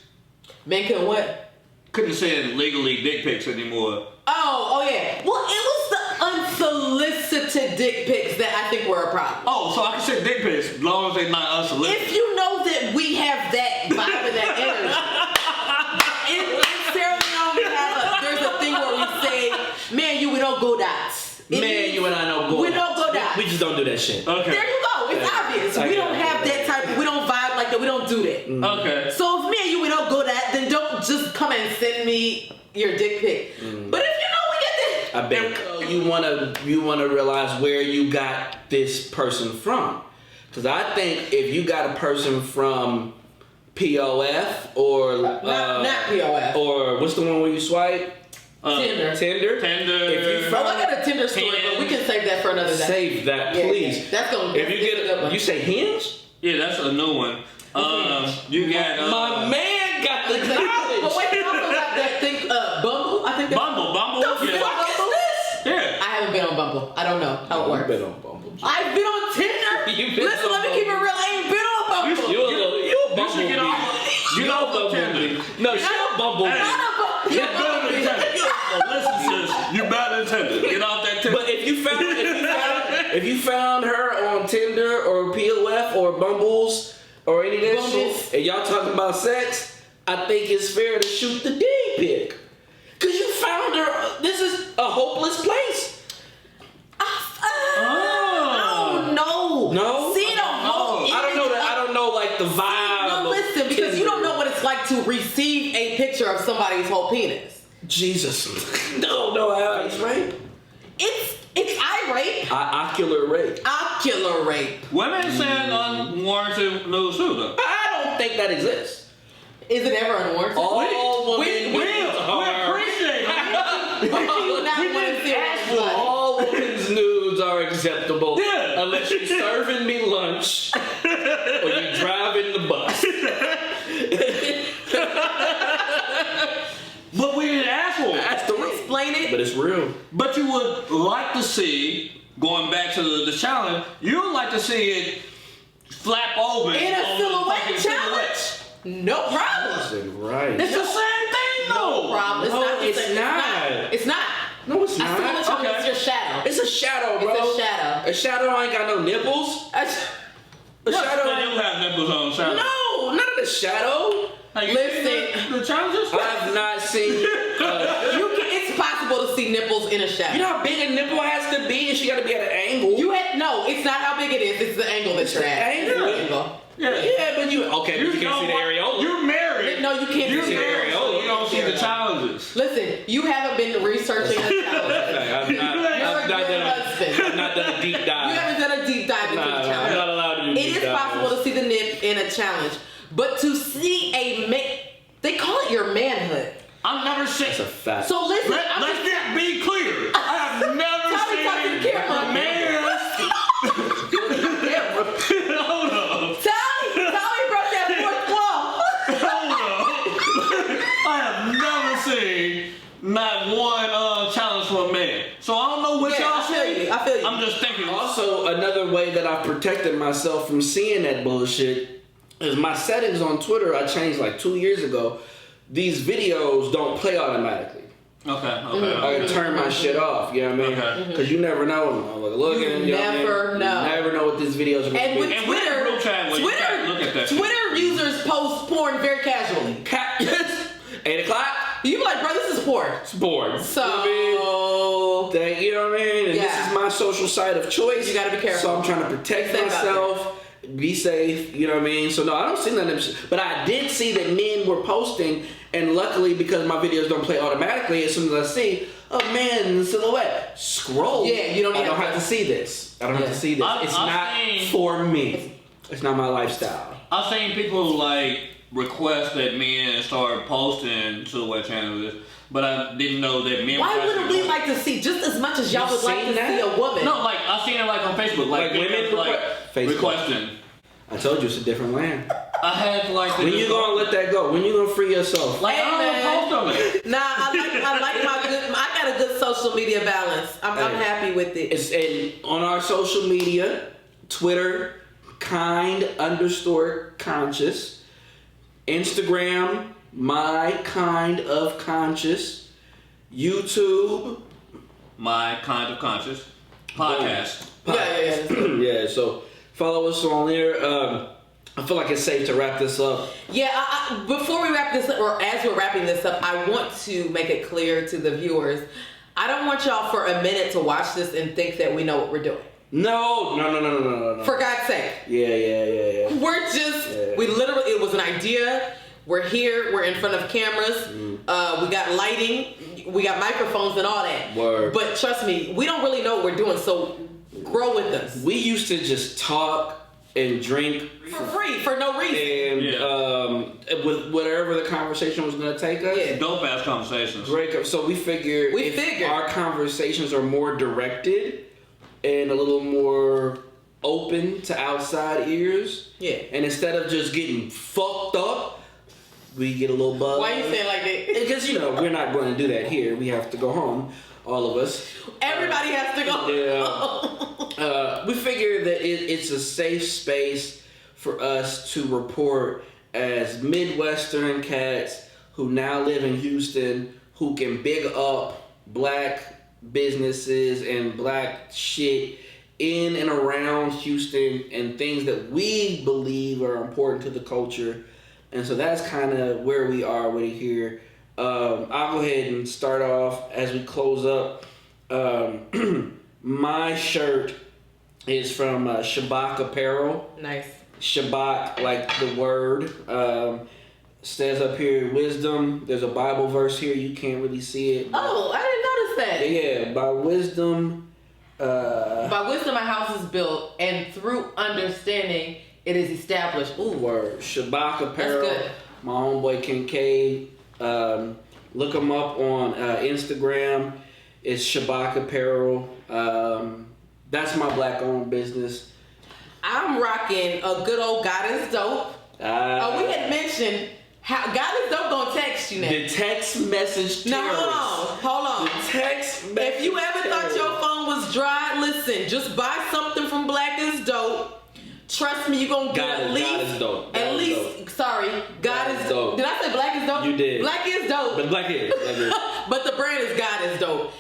Men can what? Couldn't send legally dick pics anymore. Oh yeah. Well, it was the unsolicited dick pics that I think were a problem. Oh, so I can send dick pics as long as they're not unsolicited. If you know that we have that vibe and that energy, in Sierra Leone there's a thing where we say, "Man, we don't go dots." Man, you and I know go. We don't go dots. We just don't do that shit. Okay. There you go. It's obvious. We don't have that type. We don't vibe like that. We don't do that. Okay. So if me and we don't go that, then don't just come and send me your dick pic. But if you know we get that, I bet you wanna realize where you got this person from. Cause I think if you got a person from POF or not POF. or what's the one where you swipe? Tinder. Tinder. If Oh, you I got a Tinder story, but we can save that for another day. Save that, Yeah, please. yeah. That's gonna. If you get you say Hinge? Yeah, that's a new one. You got My man got the But knowledge. wait, you also got that thing, Bumble. I think that's Bumble. The Yeah. fuck is this? Yeah. I haven't been on Bumble. I don't know how it I've works. been on Bumble. I've been on Tinder. You've been Listen, on let me keep it real. I ain't been on Bumble. You a You should get off. Get off of Tinder. No, she a Bumble. Hey. Not a Bumble. You're better than Tinder. Listen, sis. You better than Tinder. Get off that Tinder. But if you found her on Tinder or POF or Bumbles or any of that Bumbles. shit, and y'all talking about sex, I think it's fair to shoot the dick pic. Cause you found her. This is a hopeless place. Oh no. No? See, don't know. I don't know that. I don't know like the vibe. No, of listen, because you don't Tinder. know what it's like to receive a picture of somebody's whole penis. Jesus. No, it's rape. It's eye rape. Ocular rape. Ocular rape. Women send unwarranted nudes too, though. I don't think that exists. Is it ever unwarranted? All we- women We nudes are. appreciate it. You not want to see ask it. for All women's nudes are acceptable. Yeah. Unless you're serving me lunch or you're driving the bus. But we didn't ask for it. That's the real. Explain it. But it's real. But you would like to see going back to the challenge, you would like to see it flap open In a on silhouette fucking challenge? silhouettes. No problem. Right. It's the same thing though. No problem. No, the it's same. not. It's not. No, it's A silhouette not. challenge Okay. is your shadow. It's a shadow, bro. It's a shadow. A shadow ain't got no nipples. A They shadow do ain't. have nipples on shadow. No, not in the shadow. Have you Listen. seen the challenges? I have not seen. It's possible to see nipples in a shadow. You know how big a nipple has to be, and she got to be at an angle. No, it's not how big it is. It's the angle that you're the at. angle. It's the angle. Yeah, but you okay? But you can't see the areola. You're married. No, you can't You're see the married. areola. So you don't see the Areola. challenges. Listen, you haven't been researching the challenges. Okay, I've You're a good husband. I've not done a deep You dive. haven't done a deep dive into the I'm challenge. not allowed to do It deep is dives. possible to see the nip in a challenge, but to see they call it your manhood. I've never seen. That's a fact. So listen, Let's get be clear. I have never Tommy, talk to the camera. seen a man. Hold up. Tommy broke that fourth wall. Hold up. I have never seen not one challenge for a man. So I don't know what Yeah, y'all I feel see. you. I feel you. I'm just thinking. Also, another way that I've protected myself from seeing that bullshit is my settings on Twitter. I changed like 2 years ago. These videos don't play automatically. Okay. I can turn my shit off. You know what I mean? Okay. Because you never know. Motherfucker. Look at You never know. You never know what these videos are going And to with be. And we're in a group chat where you can't look at that shit. Twitter users post porn very casually. 8 o'clock. You be like, bro, this is porn. It's bored. So You know what I mean? And Yeah. this is my social site of choice. You gotta be careful. So I'm trying to protect Think about myself, be safe, you know what I mean? So no, I don't see none of them shit. But I did see that men were posting, and luckily because my videos don't play automatically, as soon as I see a man in silhouette, scroll. Yeah, you don't I even don't have have to- to see this. I don't have Yeah. to see this. I've It's not seen- for me. It's not my lifestyle. I've seen people like request that men start posting silhouette challenges, but I didn't know that men. why were wouldn't actually we like to see just as much as y'all You would like to seen that? see a woman? No, like I've seen it like on Facebook, Like women women like Facebook. requesting. I told you it's a different land. I had like. When you gonna let that go? When you gonna free yourself? Like Hey, I man. don't post on it. Nah, I like my good. I got a good social media balance. I'm Hey. happy with it. It's on our social media, Twitter, kind_conscious, Instagram, my kind of conscious, YouTube. My kind of conscious podcast. Yeah. Yeah, so follow us on there. I feel like it's safe to wrap this up. Yeah, before we wrap this up, or as we're wrapping this up, I want to make it clear to the viewers, I don't want y'all for a minute to watch this and think that we know what we're doing. No. For God's sake. Yeah. We're just, we literally, it was an idea. We're here, we're in front of cameras, we got lighting, we got microphones and all that. Word. But trust me, we don't really know what we're doing, so grow with us. We used to just talk and drink For free, for no reason. and with whatever the conversation was going to take us. Yeah. Dope ass conversations. Break up. So we figured our conversations are more directed and a little more open to outside ears. Yeah. And instead of just getting fucked up, we get a little buzz. Why you saying like that? Because, we're not going to do that here. We have to go home, all of us. Everybody has to go. Yeah. We figure that it's a safe space for us to report as Midwestern cats who now live in Houston, who can big up black businesses and black shit in and around Houston and things that we believe are important to the culture. And so that's kind of where we are with it here. I'll go ahead and start off as we close up. My shirt is from Shabak Apparel. Nice. Shabak, like the word. Says up here, wisdom. There's a Bible verse here. You can't really see it. Oh, I didn't notice that. Yeah, by wisdom. By wisdom a house is built, and through understanding it is established. Ooh. Word. Shabak Apparel. That's good. My homeboy Kincaid. Look him up on Instagram. It's Shabak Apparel. That's my black-owned business. I'm rocking a good old God is Dope. We had mentioned how God is Dope gonna text you now. The text message No, terrorist. hold on. The text message If you ever thought your phone was dry, listen. listen, just buy something from Black is Dope. Trust me, you're gonna get God at is least, dope. at God is least, dope. sorry, God is dope. Did I say Black is Dope? You did. Black is dope. But Black is. But the brand is God is Dope.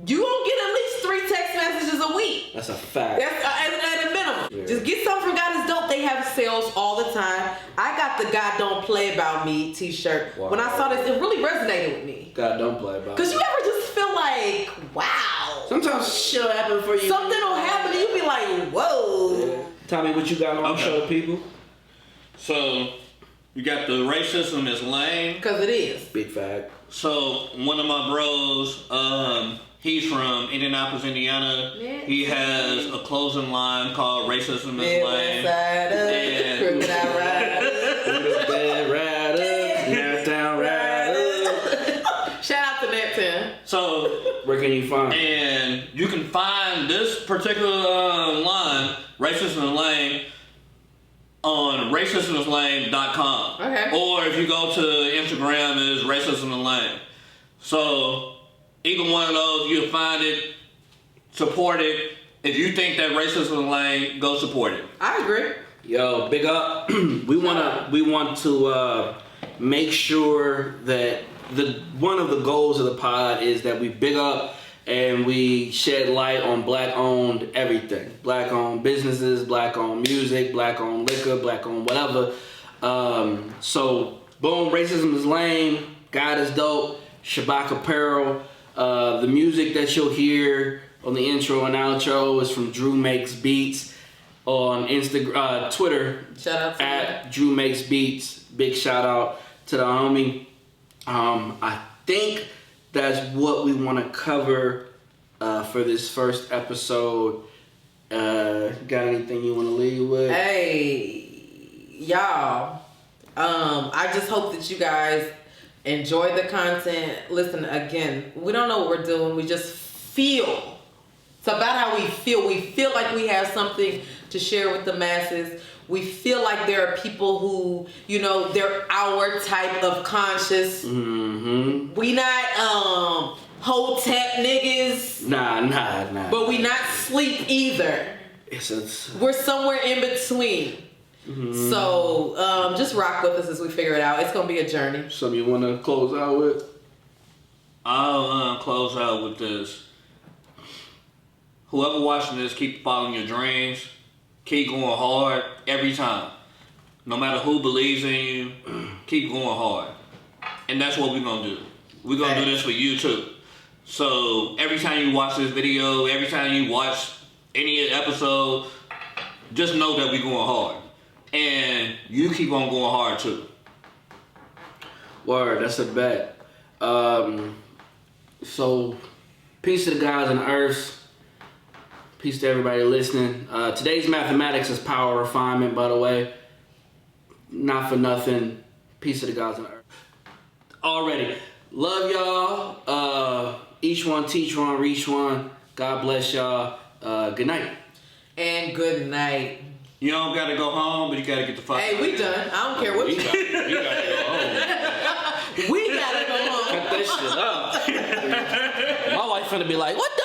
You gonna get at least 3 text messages a week. That's a fact. That's at a minimum. Yeah. Just get something from God is Dope. They have sales all the time. I got the God Don't Play About Me t-shirt. Wow. When I saw this, it really resonated with me. God don't play about it. Cause you ever just feel like, wow. Sometimes shit will happen for you. Something will happen and you be like, whoa. Yeah. Tommy, what you got on Okay. show people? So you got the racism is lame. Cause it is. Big fact. So one of my bros, he's from Indianapolis, Indiana. Yeah. He has a clothing line called Racism is Midwest Lame. side Yeah. up, crocodile rider. Bad rider, down rider. Shout out to Net 10. So, Where can you find? and you can find this particular line, Racism is Lame, on racismislame.com. Okay. Or if you go to Instagram, is Racism is Lame. So, either one of those, you'll find it, support it. If you think that racism is lame, go support it. I agree. Yo, big up. we want to make sure that one of the goals of the pod is that we big up and we shed light on Black-owned everything. Black-owned businesses, Black-owned music, Black-owned liquor, Black-owned whatever. So, boom, Racism is Lame, God is Dope, Shabak Apparel. The music that you'll hear on the intro and outro is from Drew Makes Beats on Instagram, Twitter Shout out to at Drew Makes Beats. Big shout out to the homie. I think that's what we want to cover for this first episode. Got anything you want to leave with? Hey, y'all. I just hope that you guys enjoy the content. Listen, again, we don't know what we're doing. We just feel. It's about how we feel. We feel like we have something to share with the masses. We feel like there are people who, you know, they're our type of conscious. Mm-hmm. We not hotep niggas, Nah. but we not sleep either. It's We're somewhere in between. Mm-hmm. So just rock with us as we figure it out. It's gonna be a journey. something you want to close out with? I'll close out with this. Whoever watching this, keep following your dreams. Keep going hard every time. No matter who believes in you, keep going hard. And that's what we're going to do. We're going to do this for you too. So every time you watch this video, every time you watch any episode, just know that we're going hard. And you keep on going hard too. Word, that's a bet. So, peace to the guys on the earth. Peace to everybody listening. Today's mathematics is power refinement, by the way. Not for nothing. Peace to the guys on the earth. Already. Love y'all. Each one, teach one, reach one. God bless y'all. Good night. And good night. You don't got to go home, but you got to get the fuck Hey, out we of here. done. I don't care what you We got to go home. We gotta go home. Cut that shit up. My wife finna be like, what the